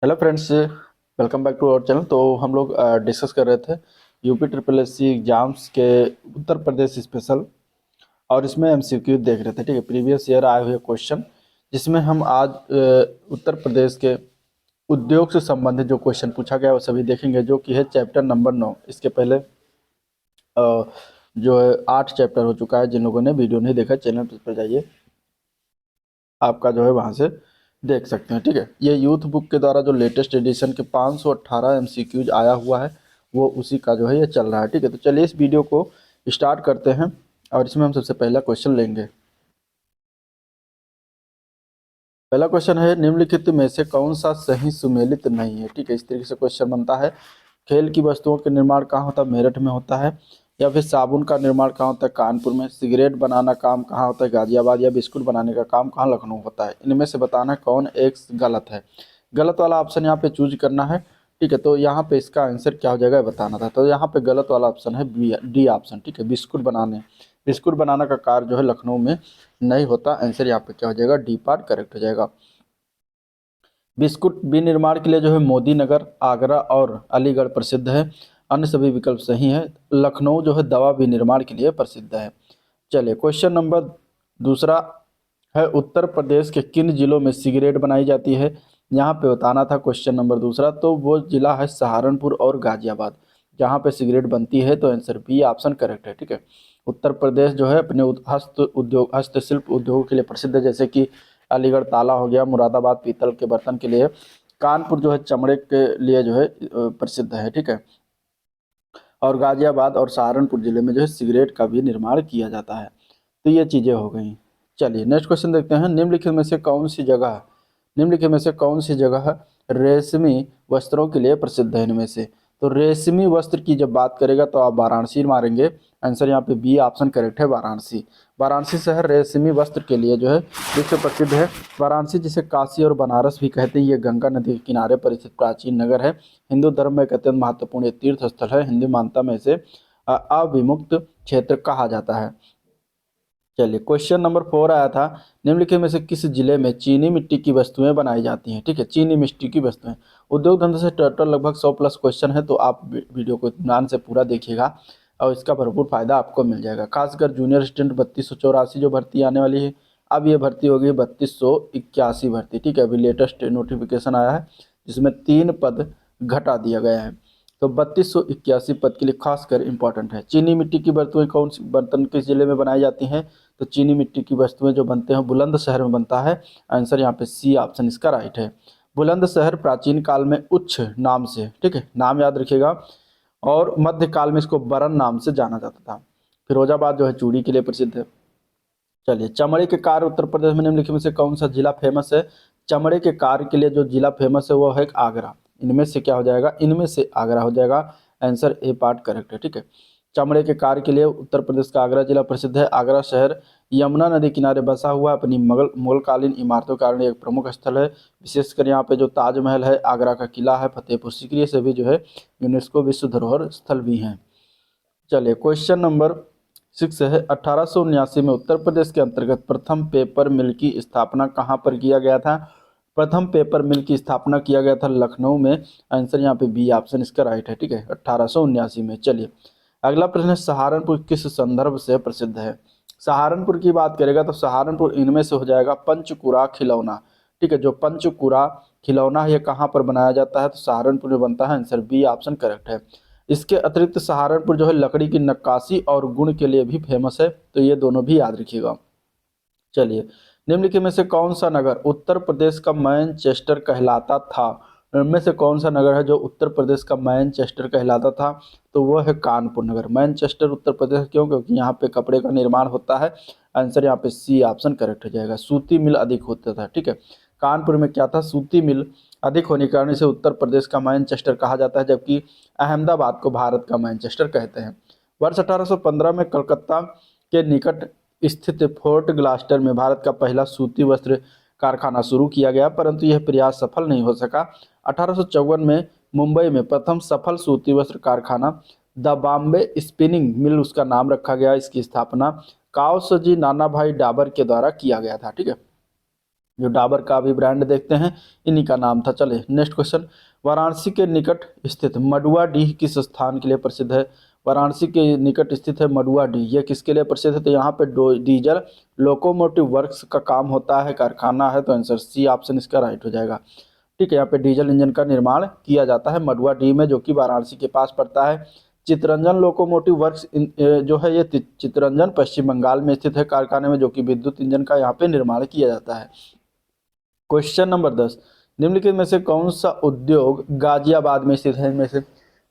Hello friends, welcome back to our channel. तो हम लोग डिस्कस कर रहे थे UP triple S C exams के उत्तर प्रदेश स्पेशल, और इसमें एमसीक्यू देख रहे थे। ठीक है, प्रीवियस ईयर आए हुए क्वेश्चन, जिसमें हम आज उत्तर प्रदेश के उद्योग से संबंधित जो क्वेश्चन पूछा गया वो सभी देखेंगे, जो कि है चैप्टर नंबर 9। इसके पहले जो है 8 चैप्टर हो चुका है। जिन लोगों ने वीडियो नहीं देखा, चैनल पर जाइए, आपका जो है वहाँ से देख सकते हैं। ठीक है, ये यूथ बुक के द्वारा जो लेटेस्ट एडिशन के 518 एमसीक्यूज आया हुआ है, वो उसी का जो है ये चल रहा है। ठीक है, तो चलिए इस वीडियो को स्टार्ट करते हैं, और इसमें हम सबसे पहला क्वेश्चन लेंगे। पहला क्वेश्चन है, निम्नलिखित में से कौन सा सही सुमेलित नहीं है। ठीक है, इस तरीके से क्वेश्चन बनता है। खेल की वस्तुओं के निर्माण कहाँ होता है? मेरठ में होता है। या फिर साबुन का निर्माण कहाँ होता है? कानपुर में। सिगरेट बनाना काम कहाँ होता है? गाजियाबाद। या बिस्कुट बनाने का काम कहाँ? लखनऊ होता है। इनमें से बताना है कौन एक गलत है। गलत वाला ऑप्शन यहाँ पे चूज करना है। ठीक है, तो यहाँ पे इसका आंसर क्या हो जाएगा ये बताना था। तो यहाँ पे गलत वाला ऑप्शन है बी, डी ऑप्शन। ठीक है, बिस्कुट बनाना का कार्य जो है लखनऊ में नहीं होता। आंसर यहाँ पे क्या हो जाएगा? डी पार्ट करेक्ट हो जाएगा। बिस्कुट विनिर्माण के लिए जो है मोदी नगर, आगरा और अलीगढ़ प्रसिद्ध है। अन्य सभी विकल्प सही हैं। लखनऊ जो है दवा विनिर्माण के लिए प्रसिद्ध है। चलिए क्वेश्चन नंबर दूसरा है, उत्तर प्रदेश के किन जिलों में सिगरेट बनाई जाती है? यहाँ पे बताना था क्वेश्चन नंबर दूसरा। तो वो जिला है सहारनपुर और गाजियाबाद, जहाँ पे सिगरेट बनती है। तो आंसर बी ऑप्शन करेक्ट है। ठीक है, उत्तर प्रदेश जो है अपने हस्तशिल्प उद्योग के लिए प्रसिद्ध है, जैसे कि अलीगढ़ ताला हो गया, मुरादाबाद पीतल के बर्तन के लिए, कानपुर जो है चमड़े के लिए जो है प्रसिद्ध है। ठीक है, और गाजियाबाद और सहारनपुर जिले में जो है सिगरेट का भी निर्माण किया जाता है। तो ये चीज़ें हो गई। चलिए नेक्स्ट क्वेश्चन देखते हैं। निम्नलिखित में से कौन सी जगह रेशमी वस्त्रों के लिए प्रसिद्ध है? इनमें से तो रेशमी वस्त्र की जब बात करेगा तो आप वाराणसी मारेंगे। आंसर यहाँ पे बी ऑप्शन करेक्ट है, वाराणसी। वाराणसी शहर रेशमी वस्त्र के लिए जो है विश्व प्रसिद्ध है। वाराणसी, जिसे काशी और बनारस भी कहते हैं, ये गंगा नदी के किनारे पर स्थित प्राचीन नगर है। हिंदू धर्म में एक अत्यंत महत्वपूर्ण तीर्थ स्थल है। हिंदू मान्यता में इसे अविमुक्त क्षेत्र कहा जाता है। चलिए क्वेश्चन नंबर 4 आया था, निम्नलिखित में से किस जिले में चीनी मिट्टी की वस्तुएं बनाई जाती हैं? ठीक है, चीनी मिट्टी की वस्तुएं। उद्योग धंधे से टोटल लगभग 100 प्लस क्वेश्चन है, तो आप वीडियो को ध्यान से पूरा देखिएगा और इसका भरपूर फायदा आपको मिल जाएगा। खासकर जूनियर असिस्टेंट 3284 जो भर्ती आने वाली है, अब ये भर्ती होगी 3281 भर्ती। ठीक है, अभी लेटेस्ट नोटिफिकेशन आया है, जिसमें 3 पद घटा दिया गया है। तो 3281 पद के लिए खासकर इंपॉर्टेंट है। चीनी मिट्टी की वस्तुएं कौन सी बर्तन किस जिले में बनाई जाती हैं? तो चीनी मिट्टी की वस्तुएं जो बनते हैं बुलंदशहर में बनता है। आंसर यहाँ पे सी ऑप्शन इसका राइट है। बुलंदशहर प्राचीन काल में उच्च नाम से, ठीक है, नाम याद रखिएगा, और मध्यकाल में इसको बरन नाम से जाना जाता था। फिरोजाबाद जो है चूड़ी के लिए प्रसिद्ध है। चलिए, चमड़े के कार्य उत्तर प्रदेश में निम्नलिखित में से कौन सा जिला फेमस है? चमड़े के कार्य के लिए जो जिला फेमस है वो है आगरा। इनमें से क्या हो जाएगा? इनमें से आगरा हो जाएगा। आंसर ए पार्ट करेक्ट है। ठीक है, चमड़े के कार्य के लिए उत्तर प्रदेश का आगरा जिला प्रसिद्ध है। आगरा शहर यमुना नदी किनारे बसा हुआ अपनी मुगलकालीन इमारतों के कारण एक प्रमुख स्थल है। विशेषकर यहाँ पे जो ताजमहल है, आगरा का किला है, फतेहपुर सीकरी से भी जो है यूनेस्को विश्व धरोहर स्थल भी हैं। चलिए क्वेश्चन नंबर 6 है, 1879 में उत्तर प्रदेश के अंतर्गत प्रथम पेपर मिल की स्थापना कहाँ पर किया गया था? प्रथम पेपर मिल की स्थापना किया गया था लखनऊ में। आंसर यहाँ पे बी ऑप्शन इसका राइट है। ठीक है, 1879 में। चलिए अगला प्रश्न है, सहारनपुर किस संदर्भ से प्रसिद्ध है? सहारनपुर की बात करेगा तो सहारनपुर इनमें से हो जाएगा पंचकुरा खिलौना। ठीक है, जो पंचकुरा खिलौना है ये कहाँ पर बनाया जाता है? तो सहारनपुर में बनता है। आंसर बी ऑप्शन करेक्ट है। इसके अतिरिक्त सहारनपुर जो है लकड़ी की नक्काशी और गुण के लिए भी फेमस है, तो ये दोनों भी याद रखिएगा। चलिए, निम्नलिखित में से कौन सा नगर उत्तर प्रदेश का मैनचेस्टर कहलाता था? इनमें से कौन सा नगर है जो उत्तर प्रदेश का मैनचेस्टर कहलाता था? तो वो है कानपुर नगर। मैनचेस्टर उत्तर प्रदेश क्यों? क्योंकि यहाँ पे कपड़े का निर्माण होता है। आंसर यहाँ पे सी ऑप्शन करेक्ट हो जाएगा। सूती मिल अधिक होता था। ठीक है, कानपुर में क्या था? सूती मिल अधिक होने के कारण इसे उत्तर प्रदेश का मैनचेस्टर कहा जाता है, जबकि अहमदाबाद को भारत का मैनचेस्टर कहते हैं। वर्ष 1815 में कलकत्ता के निकट स्थित फोर्ट ग्लास्टर में भारत का पहला सूती वस्त्र कारखाना शुरू किया गया, परंतु यह प्रयास सफल नहीं हो सका। 1854 में मुंबई में प्रथम सफल सूती वस्त्र कारखाना द बॉम्बे स्पिनिंग मिल, उसका नाम रखा गया। इसकी स्थापना काओसजी नानाभाई डाबर के द्वारा किया गया था। ठीक है, जो डाबर का भी ब्रांड देखते हैं इन्हीं का नाम था। चलिए नेक्स्ट क्वेश्चन, वाराणसी के निकट स्थित मडुआडीह किस स्थान के लिए प्रसिद्ध है? वाराणसी के निकट स्थित है मडुआडीह, यह किसके लिए प्रसिद्ध है? तो यहाँ पे डीजल लोकोमोटिव वर्क्स का काम होता है, कारखाना है, तो आंसर सी ऑप्शन इसका राइट हो जाएगा। ठीक है, यहाँ पे डीजल इंजन का निर्माण किया जाता है मडुआडीह में, जो कि वाराणसी के पास पड़ता है। चितरंजन लोकोमोटिव वर्क्स जो है ये चितरंजन पश्चिम बंगाल में स्थित है कारखाने में, जो कि विद्युत इंजन का यहाँ पे निर्माण किया जाता है। क्वेश्चन नंबर 10, निम्नलिखित में से कौन सा उद्योग गाजियाबाद में स्थित है? इनमें से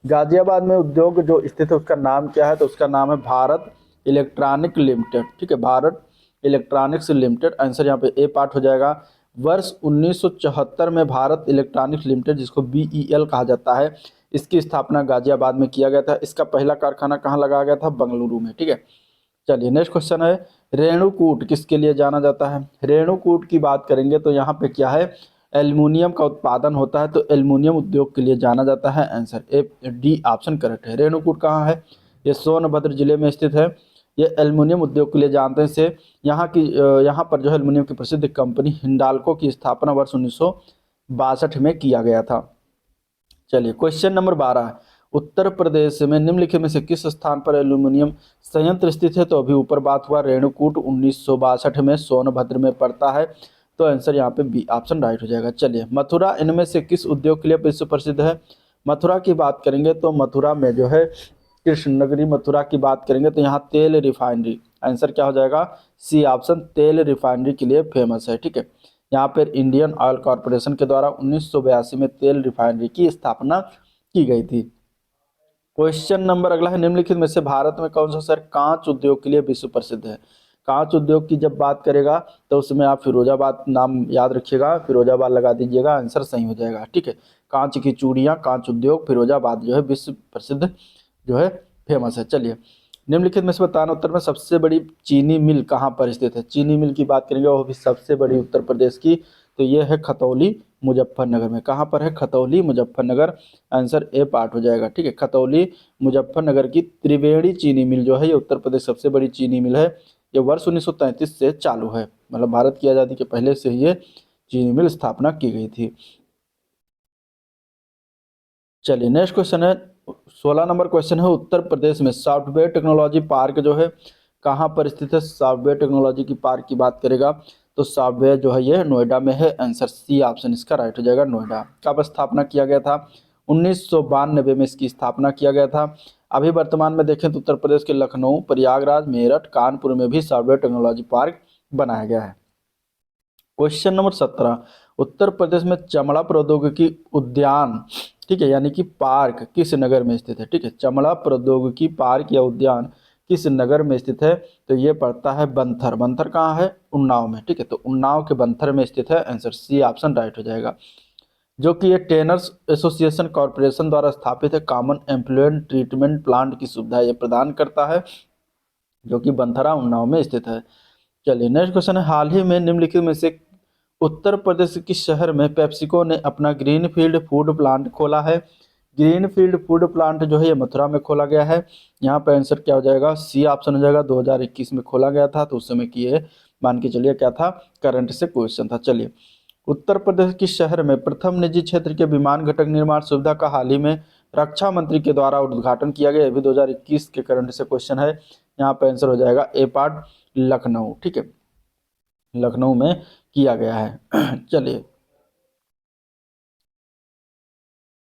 गाजियाबाद में उद्योग जो स्थित है उसका नाम क्या है? तो उसका नाम है भारत इलेक्ट्रॉनिक लिमिटेड। ठीक है, भारत इलेक्ट्रॉनिक्स लिमिटेड, आंसर यहाँ पे ए पार्ट हो जाएगा। वर्ष 1974 में भारत इलेक्ट्रॉनिक्स लिमिटेड, जिसको BEL कहा जाता है, इसकी स्थापना गाजियाबाद में किया गया था। इसका पहला कारखाना कहाँ लगाया गया था? बेंगलुरु में। ठीक है, चलिए नेक्स्ट क्वेश्चन है, रेणुकूट किसके लिए जाना जाता है? रेणुकूट की बात करेंगे तो यहाँ पे क्या है, एल्युमिनियम का उत्पादन होता है, तो एल्युमिनियम उद्योग के लिए जाना जाता है। आंसर डी ऑप्शन करेक्ट है। रेणुकूट कहाँ है? ये सोनभद्र जिले में स्थित है। ये एल्युमिनियम उद्योग के लिए जानते हैं से यहाँ पर जो है एल्युमिनियम की प्रसिद्ध कंपनी हिंडाल्को की स्थापना वर्ष 1962 में किया गया था। चलिए क्वेश्चन नंबर 12, उत्तर प्रदेश में निम्नलिखित में से किस स्थान पर एल्यूमिनियम संयंत्र स्थित है? तो अभी ऊपर बात हुआ रेणुकूट 1962 में सोनभद्र में पड़ता है, तो आंसर यहाँ पे बी ऑप्शन राइट हो जाएगा। चलिए मथुरा इनमें से किस उद्योग के लिए विश्व प्रसिद्ध है? मथुरा की बात करेंगे तो मथुरा में जो है कृष्ण नगरी मथुरा की बात करेंगे तो यहाँ तेल रिफाइनरी, आंसर क्या हो जाएगा? सी ऑप्शन, तेल रिफाइनरी के लिए फेमस है। ठीक है, यहाँ पर इंडियन ऑयल कॉरपोरेशन के द्वारा 1982 में तेल रिफाइनरी की स्थापना की गई थी। क्वेश्चन नंबर अगला है, निम्नलिखित में से भारत में कौन सा शहर कांच उद्योग के लिए विश्व प्रसिद्ध है? कांच उद्योग की जब बात करेगा तो उसमें आप फिरोजाबाद नाम याद रखिएगा, फिरोजाबाद लगा दीजिएगा, आंसर सही हो जाएगा। ठीक है, कांच की चूड़ियाँ, कांच उद्योग फिरोजाबाद जो है विश्व प्रसिद्ध जो है फेमस है। चलिए निम्नलिखित में से बताना, उत्तर में सबसे बड़ी चीनी मिल कहाँ पर स्थित है? चीनी मिल की बात करेंगे वो भी सबसे बड़ी उत्तर प्रदेश की, तो ये है खतौली मुजफ्फरनगर में। कहाँ पर है? Khatauli Muzaffarnagar, answer A part हो जाएगा। ठीक है, खतौली मुजफ्फरनगर की त्रिवेणी चीनी मिल जो है ये उत्तर प्रदेश सबसे बड़ी चीनी मिल है। ये वर्ष 1933 से चालू है, मतलब भारत की आज़ादी के पहले से ही ये चीनी मिल स्थापना की गई थी। चलिए नेक्स्ट क्वेश्चन है, 16 नंबर क्वेश्चन है, उत्तर प्रदेश में सॉफ्टवेयर टेक्नोलॉजी पार्क जो है कहाँ पर स्थित है? सॉफ्टवेयर टेक्नोलॉजी की पार्क की बात करेगा तो सॉफ्टवेयर जो है ये नोएडा में है, आंसर सी ऑप्शन इसका राइट हो जाएगा। नोएडा कब स्थापना किया गया था? 1992 में इसकी स्थापना किया गया था। अभी वर्तमान में देखें तो उत्तर प्रदेश के लखनऊ, प्रयागराज, मेरठ, कानपुर में भी सॉफ्टवेयर टेक्नोलॉजी पार्क बनाया गया है। क्वेश्चन नंबर 17, उत्तर प्रदेश में चमड़ा प्रौद्योगिकी उद्यान, ठीक है, यानी कि पार्क किस नगर में स्थित है? ठीक है, चमड़ा प्रौद्योगिकी पार्क या उद्यान किस नगर में स्थित है? तो ये पड़ता है बंथर। बंथर कहाँ है? उन्नाव में। ठीक है, तो उन्नाव के बंथर में स्थित है, आंसर सी ऑप्शन राइट हो जाएगा। जो कि ये टेनर्स एसोसिएशन कॉरपोरेशन द्वारा स्थापित है, कॉमन एम्प्लॉयमेंट ट्रीटमेंट प्लांट की सुविधा ये प्रदान करता है, जो कि बंथरा उन्नाव में स्थित है। चलिए नेक्स्ट क्वेश्चन है, हाल ही में निम्नलिखित में से उत्तर प्रदेश के शहर में पेप्सिको ने अपना ग्रीनफील्ड फूड प्लांट खोला है? ग्रीनफील्ड फूड प्लांट जो है ये मथुरा में खोला गया है। यहाँ पे आंसर क्या हो जाएगा? सी ऑप्शन हो जाएगा। 2021 में खोला गया था, तो उस समय की ये मान के चलिए क्या था, करंट से क्वेश्चन था। चलिए उत्तर प्रदेश के शहर में प्रथम निजी क्षेत्र के विमान घटक निर्माण सुविधा का हाल ही में रक्षा मंत्री के द्वारा उद्घाटन किया गया। अभी 2021 के करंट से क्वेश्चन है, यहाँ पे आंसर हो जाएगा ए पार्ट, लखनऊ। ठीक है, लखनऊ में किया गया है। चलिए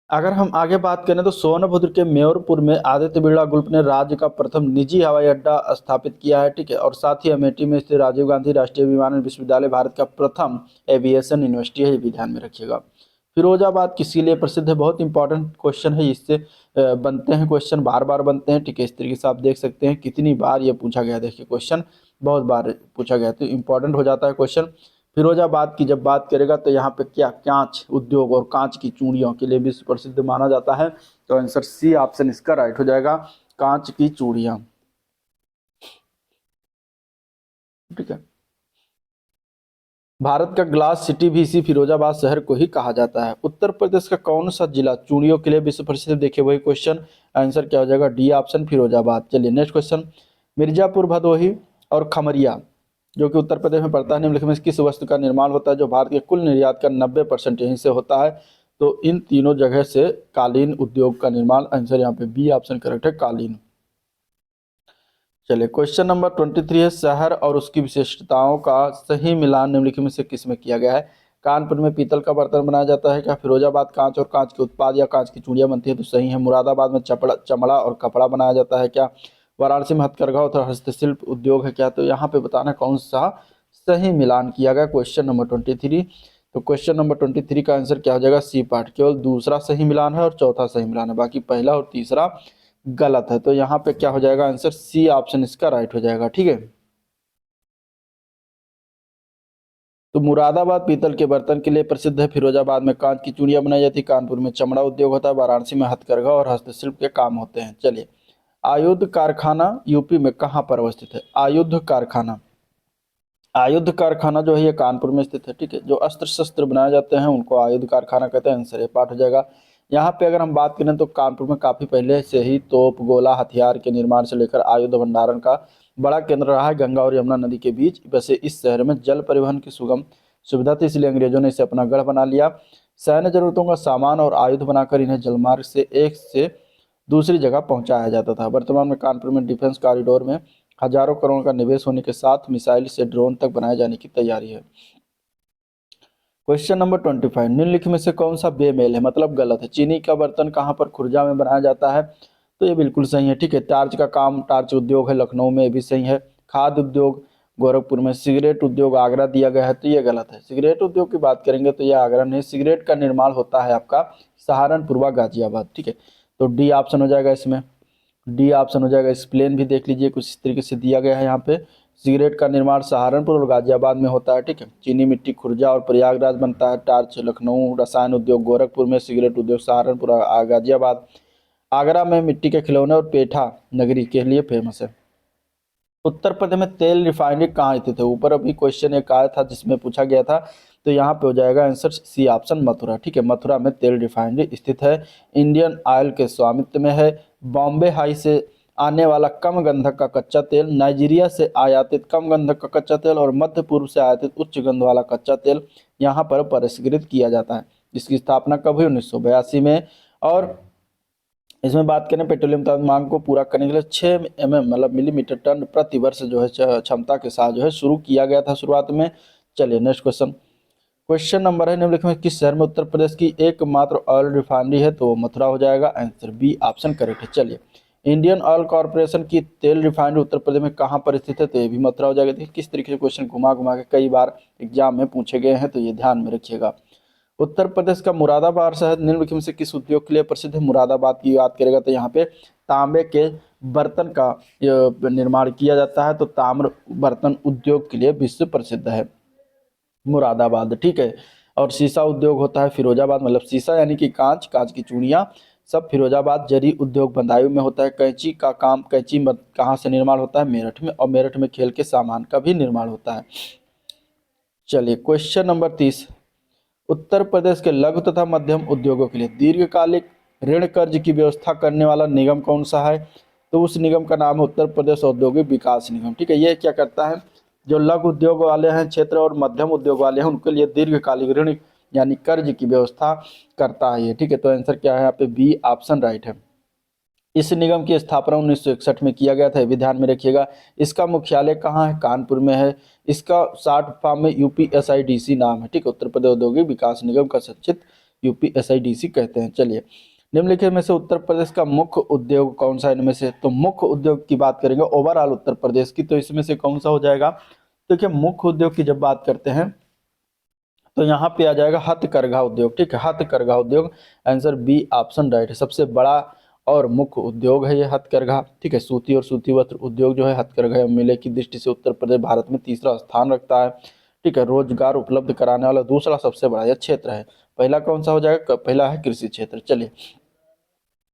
अगर हम आगे बात करें तो सोनभद्र के मेयरपुर में आदित्य बिरला ग्रुप ने राज्य का प्रथम निजी हवाई अड्डा स्थापित किया है। ठीक है, और साथ ही अमेठी में स्थित राजीव गांधी राष्ट्रीय विमानन विश्वविद्यालय भारत का प्रथम एविएशन यूनिवर्सिटी है, ये भी ध्यान में रखिएगा। फिरोजाबाद किसके लिए प्रसिद्ध है? बहुत इंपॉर्टेंट क्वेश्चन है, इससे बनते हैं क्वेश्चन, बार बार बनते हैं। ठीक है, इस तरीके से आप देख सकते हैं कितनी बार ये पूछा गया। देखिए क्वेश्चन बहुत बार पूछा गया, तो इंपॉर्टेंट हो जाता है क्वेश्चन। फिरोजाबाद की जब बात करेगा तो यहाँ पे क्या, कांच उद्योग और कांच की चूड़ियों के लिए विश्व प्रसिद्ध माना जाता है, तो आंसर सी ऑप्शन इसका राइट हो जाएगा, कांच की चूड़ियां। ठीक है, भारत का ग्लास सिटी भी इसी फिरोजाबाद शहर को ही कहा जाता है। उत्तर प्रदेश का कौन सा जिला चूड़ियों के लिए विश्व प्रसिद्ध? देखिए वही क्वेश्चन, आंसर क्या हो जाएगा? D option Firozabad. चलिए नेक्स्ट क्वेश्चन, मिर्जापुर, भदोही और खमरिया जो कि उत्तर प्रदेश में पड़ता है। निम्नलिखित में किस वस्तु का निर्माण होता है जो भारत के कुल निर्यात का 90% यहीं से होता है? तो इन तीनों जगह से कालीन उद्योग का निर्माण। आंसर यहाँ पे बी ऑप्शन करेक्ट है, कालीन। चलिए क्वेश्चन नंबर 23 है, शहर और उसकी विशेषताओं का सही मिलान निम्नलिखित में से किस में किया गया है? कानपुर में पीतल का बर्तन बनाया जाता है क्या? फिरोजाबाद कांच और कांच के उत्पाद या कांच की चूड़ियां बनती है? तो सही है। मुरादाबाद में चमड़ा और कपड़ा बनाया जाता है क्या? वाराणसी में हथकरघा और हस्तशिल्प उद्योग है क्या? तो यहाँ पे बताना कौन सा सही मिलान किया गया, क्वेश्चन नंबर 23। तो क्वेश्चन नंबर 23 का आंसर क्या हो जाएगा? C part. केवल दूसरा सही मिलान है और चौथा सही मिलान है, बाकी पहला और तीसरा गलत है। तो यहाँ पे क्या हो जाएगा? आंसर सी ऑप्शन इसका राइट हो जाएगा। ठीक है। तो मुरादाबाद पीतल के बर्तन के लिए प्रसिद्ध है, फिरोजाबाद में कांच की चूड़ियां बनाई जाती है, कानपुर में चमड़ा उद्योग होता है, वाराणसी में हथकरघा और हस्तशिल्प के काम होते हैं। चलिए, आयुध कारखाना यूपी में कहाँ पर अवस्थित है? आयुध कारखाना, आयुध कारखाना जो है ये कानपुर में स्थित है। ठीक है। जो अस्त्र शस्त्र बनाए जाते हैं उनको आयुध कारखाना कहते हैं। आंसर ए पार्ट हो जाएगा। यहाँ पे अगर हम बात करें तो कानपुर में काफी पहले से ही तोप, गोला, हथियार के निर्माण से लेकर आयुध भंडारण का बड़ा केंद्र रहा है। गंगा और यमुना नदी के बीच वैसे इस शहर में जल परिवहन की सुगम सुविधा थी, इसलिए अंग्रेजों ने इसे अपना गढ़ बना लिया। सैन्य जरूरतों का सामान और आयुध बनाकर इन्हें जलमार्ग से एक से दूसरी जगह पहुंचाया जाता था। वर्तमान में कानपुर में डिफेंस कॉरिडोर में हजारों करोड़ का निवेश होने के साथ मिसाइल से ड्रोन तक बनाए जाने की तैयारी है। क्वेश्चन नंबर 25, निम्नलिखित में से कौन सा बेमेल है, मतलब गलत है? चीनी का बर्तन कहाँ पर खुर्जा में बनाया जाता है? तो ये बिल्कुल सही है। ठीक है। टार्च का काम, टार्च उद्योग है लखनऊ में, ये भी सही है। खाद्य उद्योग गोरखपुर में, सिगरेट उद्योग आगरा दिया गया है, तो ये गलत है। सिगरेट उद्योग की बात करेंगे तो ये आगरा नहीं, सिगरेट का निर्माण होता है आपका सहारनपुर व गाजियाबाद। ठीक है। तो डी ऑप्शन हो जाएगा इसमें, डी ऑप्शन हो जाएगा। एक्सप्लेन भी देख लीजिए, कुछ इस तरीके से दिया गया है यहाँ पे। सिगरेट का निर्माण सहारनपुर और गाजियाबाद में होता है। ठीक है। चीनी मिट्टी खुर्जा और प्रयागराज बनता है। टार्च लखनऊ, रसायन उद्योग गोरखपुर में, सिगरेट उद्योग सहारनपुर और गाजियाबाद। आगरा में मिट्टी के खिलौने और पेठा नगरी के लिए फेमस है। उत्तर प्रदेश में तेल रिफाइनरी कहाँ स्थित है? ऊपर अभी क्वेश्चन एक आया था जिसमें पूछा गया था, तो यहाँ पे हो जाएगा आंसर सी ऑप्शन, मथुरा। ठीक है। मथुरा में तेल रिफाइनरी स्थित है। इंडियन ऑयल के स्वामित्व में है। बॉम्बे हाई से आने वाला कम गंधक का कच्चा तेल, नाइजीरिया से आयातित कम गंधक का कच्चा तेल और मध्य पूर्व से आयातित उच्च गंध वाला कच्चा तेल यहाँ पर परिष्कृत किया जाता है। इसकी स्थापना कब हुई? 1982 में। और इसमें बात करें पेट्रोलियम उत्पादन मांग को पूरा करने के लिए 6 मतलब मिलीमीटर टन प्रति वर्ष जो है क्षमता के साथ जो है शुरू किया गया था शुरुआत में। चलिए नेक्स्ट क्वेश्चन। क्वेश्चन नंबर है, निम्नलिखित में किस शहर में उत्तर प्रदेश की एकमात्र ऑयल रिफाइनरी है? तो मथुरा हो जाएगा। आंसर बी ऑप्शन करेक्ट है। चलिए, इंडियन ऑयल कॉर्पोरेशन की तेल रिफाइनरी उत्तर प्रदेश में कहाँ पर स्थित है? तो ये भी मथुरा हो जाएगा। देखिए किस तरीके से क्वेश्चन घुमा घुमा के कई बार एग्जाम में पूछे गए हैं, तो ये ध्यान में रखिएगा। उत्तर प्रदेश का मुरादाबाद शहर निम्नलिखित में से किस उद्योग के लिए प्रसिद्ध है? मुरादाबाद की बात करेगा तो यहाँ पे तांबे के बर्तन का निर्माण किया जाता है, तो ताम्र बर्तन उद्योग के लिए विश्व प्रसिद्ध है मुरादाबाद। ठीक है। और शीशा उद्योग होता है फिरोजाबाद, मतलब शीशा यानी कि कांच, कांच की चूड़ियाँ सब फिरोजाबाद। जरी उद्योग बदायूं में होता है। कैंची का काम, कैंची कहाँ से निर्माण होता है? मेरठ में। और मेरठ में खेल के सामान का भी निर्माण होता है। चलिए क्वेश्चन नंबर 30, उत्तर प्रदेश के लघु तथा मध्यम उद्योगों के लिए दीर्घकालिक ऋण कर्ज की व्यवस्था करने वाला निगम कौन सा है? तो उस निगम का नाम है उत्तर प्रदेश औद्योगिक विकास निगम। ठीक है। ये क्या करता है? जो लघु उद्योग वाले हैं क्षेत्र और मध्यम उद्योग वाले हैं उनके लिए दीर्घकालिक ऋण यानी कर्ज की व्यवस्था करता है ये। ठीक है। तो आंसर क्या है यहाँ पे? बी ऑप्शन राइट है। इस निगम की स्थापना 1961 में किया गया था, ये भी ध्यान में रखिएगा। इसका मुख्यालय कहाँ है? कानपुर में है। इसका शॉर्ट फॉर्म में यूपीएसआईडीसी नाम है। ठीक है। उत्तर प्रदेश औद्योगिक विकास निगम का संक्षिप्त यूपीएसआईडीसी कहते हैं। चलिए, निम्नलिखित में से उत्तर प्रदेश का मुख्य उद्योग कौन सा है? इनमें से तो मुख्य उद्योग की बात करेंगे ओवरऑल उत्तर प्रदेश की, तो इसमें से कौन सा हो जाएगा? देखिए मुख्य उद्योग की जब बात करते हैं तो यहाँ पे आ जाएगा हथकरघा उद्योग। ठीक है। हथकरघा उद्योग, आंसर बी ऑप्शन राइट है। सबसे बड़ा और मुख्य उद्योग है ये हथकरघा। ठीक है। सूती और सूती वस्त्र उद्योग जो है हथकरघा एवं मेले की दृष्टि से उत्तर प्रदेश भारत में तीसरा स्थान रखता है। ठीक है। रोजगार उपलब्ध कराने वाला दूसरा सबसे बड़ा यह क्षेत्र है। पहला कौन सा हो जाएगा? पहला है कृषि क्षेत्र। चलिए,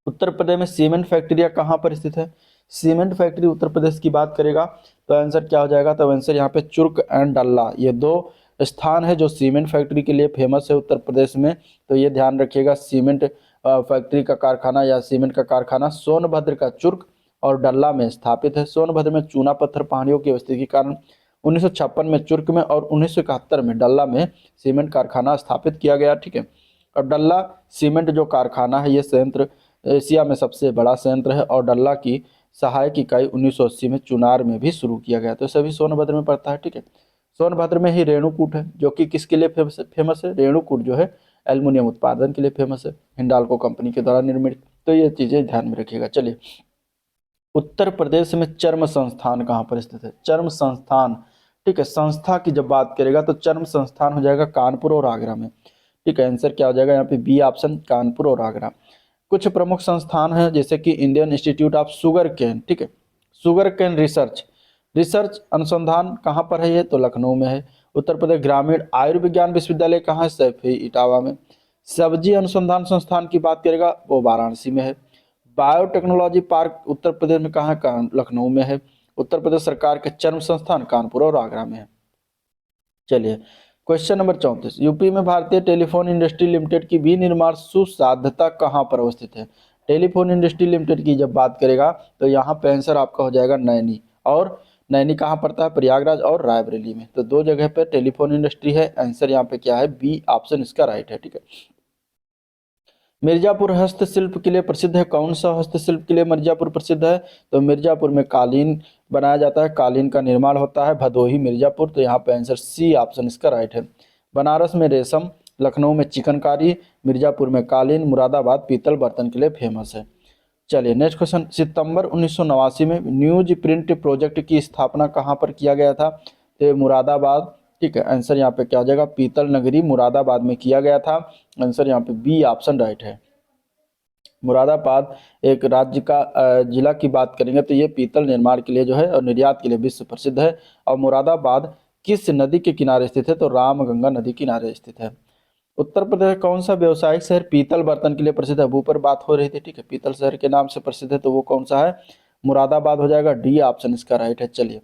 उत्तर प्रदेश में सीमेंट फैक्ट्रियाँ कहाँ पर स्थित है? सीमेंट फैक्ट्री उत्तर प्रदेश की बात करेगा तो आंसर क्या हो जाएगा? तो आंसर यहाँ पे चुर्क एंड डल्ला, ये दो स्थान है जो सीमेंट फैक्ट्री के लिए फेमस है उत्तर प्रदेश में। तो ये ध्यान रखिएगा, सीमेंट फैक्ट्री का कारखाना या सीमेंट का कारखाना सोनभद्र का चुर्क और डल्ला में स्थापित है। सोनभद्र में चूना पत्थर पहाड़ियों की स्थिति के कारण 1956 में चुर्क में और 1971 में डल्ला में सीमेंट कारखाना स्थापित किया गया। ठीक है, और डल्ला सीमेंट जो कारखाना है ये संयंत्र एशिया में सबसे बड़ा संयंत्र है और डल्ला की सहायक इकाई 1980 में चुनार में भी शुरू किया गया। तो सभी सोनभद्र में पड़ता है। ठीक है, सोनभद्र में ही रेणुकूट है जो कि किसके लिए फेमस है? रेणुकूट जो है एल्युमिनियम उत्पादन के लिए फेमस है, हिंडाल्को कंपनी के द्वारा निर्मित। तो ये चीजें ध्यान में रखिएगा। चलिए, उत्तर प्रदेश में चर्म संस्थान कहाँ पर स्थित है? चर्म संस्थान, ठीक है, संस्था की जब बात करेगा तो चर्म संस्थान हो जाएगा कानपुर और आगरा में। ठीक है, आंसर क्या हो जाएगा यहाँ पे? बी ऑप्शन, कानपुर और आगरा। कुछ प्रमुख संस्थान हैं जैसे कि Indian Institute of sugar cane, ठीक है, शुगर केन रिसर्च रिसर्च अनुसंधान कहाँ पर है? ये तो लखनऊ में है। उत्तर प्रदेश ग्रामीण आयुर्विज्ञान विश्वविद्यालय कहाँ है? सैफई इटावा में। सब्जी अनुसंधान संस्थान की बात करेगा वो वाराणसी में है। बायोटेक्नोलॉजी पार्क उत्तर प्रदेश में कहाँ है? लखनऊ में है। उत्तर प्रदेश सरकार के चर्म संस्थान कानपुर और आगरा में है। चलिए, क्वेश्चन नंबर 34, यूपी में भारतीय टेलीफोन इंडस्ट्री लिमिटेड की विनिर्माण सुसाध्यता कहाँ पर अवस्थित है? टेलीफोन इंडस्ट्री लिमिटेड की जब बात करेगा तो यहाँ पे आंसर आपका हो जाएगा नैनी। और नैनी कहाँ पड़ता है? प्रयागराज और रायबरेली में। तो दो जगह पे टेलीफोन इंडस्ट्री है। आंसर यहाँ पे क्या है? बी ऑप्शन इसका राइट है। ठीक है, मिर्जापुर हस्तशिल्प के लिए प्रसिद्ध है। कौन सा हस्तशिल्प के लिए मिर्जापुर प्रसिद्ध है? तो मिर्जापुर में कालीन बनाया जाता है, कालीन का निर्माण होता है, भदोही मिर्जापुर। तो यहाँ पे आंसर सी ऑप्शन इसका राइट है। बनारस में रेशम, लखनऊ में चिकनकारी, मिर्जापुर में कालीन, मुरादाबाद पीतल बर्तन के लिए फेमस है। चलिए, नेक्स्ट क्वेश्चन, सितंबर 1989 में न्यूज प्रिंट प्रोजेक्ट की स्थापना कहाँ पर किया गया था? तो मुरादाबाद। ठीक है, आंसर यहाँ पे क्या हो जाएगा? पीतल नगरी मुरादाबाद में किया गया था। आंसर यहाँ पे बी ऑप्शन राइट है। मुरादाबाद एक राज्य का जिला की बात करेंगे तो ये पीतल निर्माण के लिए जो है और निर्यात के लिए विश्व प्रसिद्ध है। और मुरादाबाद किस नदी के किनारे स्थित है? तो रामगंगा नदी किनारे स्थित है। उत्तर प्रदेश कौन सा व्यवसायिक शहर पीतल बर्तन के लिए प्रसिद्ध है? अब ऊपर बात हो रही थी, ठीक है, पीतल शहर के नाम से प्रसिद्ध है, तो वो कौन सा है? मुरादाबाद हो जाएगा। डी ऑप्शन इसका राइट है। चलिए,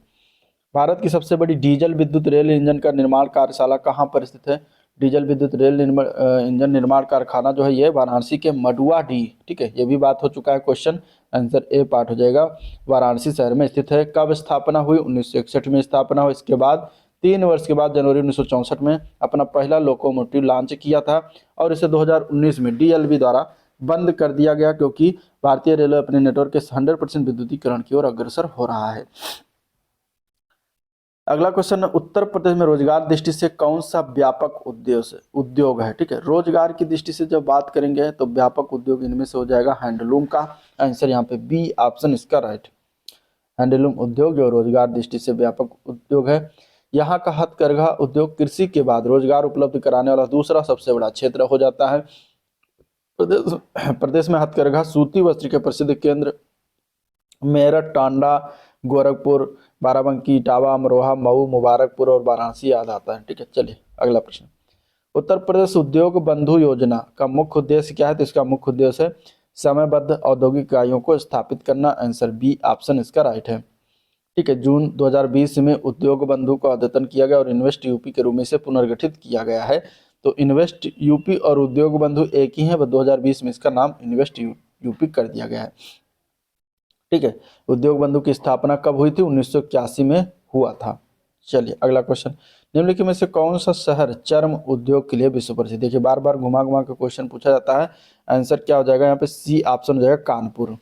भारत की सबसे बड़ी डीजल विद्युत रेल इंजन का निर्माण कार्यशाला कहाँ पर स्थित है? डीजल विद्युत रेल इंजन निर्माण कारखाना जो है ये वाराणसी के मडुआ डी, ठीक है, ये भी बात हो चुका है क्वेश्चन। आंसर ए पार्ट हो जाएगा, वाराणसी शहर में स्थित है। कब स्थापना हुई? 1961 में स्थापना हुई। इसके बाद 3 वर्ष के बाद जनवरी 1964 में अपना पहला लोकोमोटिव लॉन्च किया था और इसे 2019 में डीएलवी द्वारा बंद कर दिया गया क्योंकि भारतीय रेलवे अपने नेटवर्क के 100% विद्युतीकरण की ओर अग्रसर हो रहा है। अगला क्वेश्चन, उत्तर प्रदेश में रोजगार दृष्टि से कौन सा व्यापक उद्योग है? ठीक है, रोजगार की दृष्टि से जब बात करेंगे तो व्यापक उद्योग इनमें से हो जाएगा हैंडलूम का। आंसर यहाँ पे बी ऑप्शन इसका राइट। हैंडलूम उद्योग जो रोजगार दृष्टि से व्यापक उद्योग है। यहाँ का हथकरघा उद्योग कृषि के बाद रोजगार उपलब्ध कराने वाला दूसरा सबसे बड़ा क्षेत्र हो जाता है। प्रदेश में हथकरघा सूती वस्त्र के प्रसिद्ध केंद्र मेरठ, टांडा, गोरखपुर, बाराबंकी, इटावा, अमरोहा, मऊ, मुबारकपुर और वाराणसी याद आता है। ठीक है, चलिए अगला प्रश्न, उत्तर प्रदेश उद्योग बंधु योजना का मुख्य उद्देश्य क्या है? तो इसका मुख्य उद्देश्य है समयबद्ध औद्योगिक इकाइयों को स्थापित करना। आंसर बी ऑप्शन इसका राइट है। ठीक है, जून 2020 में उद्योग बंधु का अद्यतन किया गया और इन्वेस्ट यूपी के रूप में इसे पुनर्गठित किया गया है। तो इन्वेस्ट यूपी और उद्योग बंधु एक ही है, बस 2020 में इसका नाम इन्वेस्ट यूपी कर दिया गया है। ठीक है, उद्योग बंधु की स्थापना कब हुई थी? 1981 में हुआ था। चलिए अगला क्वेश्चन, निम्नलिखित में से कौन सा शहर चर्म उद्योग के लिए विश्व प्रसिद्ध? देखिए बार बार घुमा घुमा के क्वेश्चन पूछा जाता है। आंसर क्या हो जाएगा यहाँ पे? सी ऑप्शन हो जाएगा, कानपुर।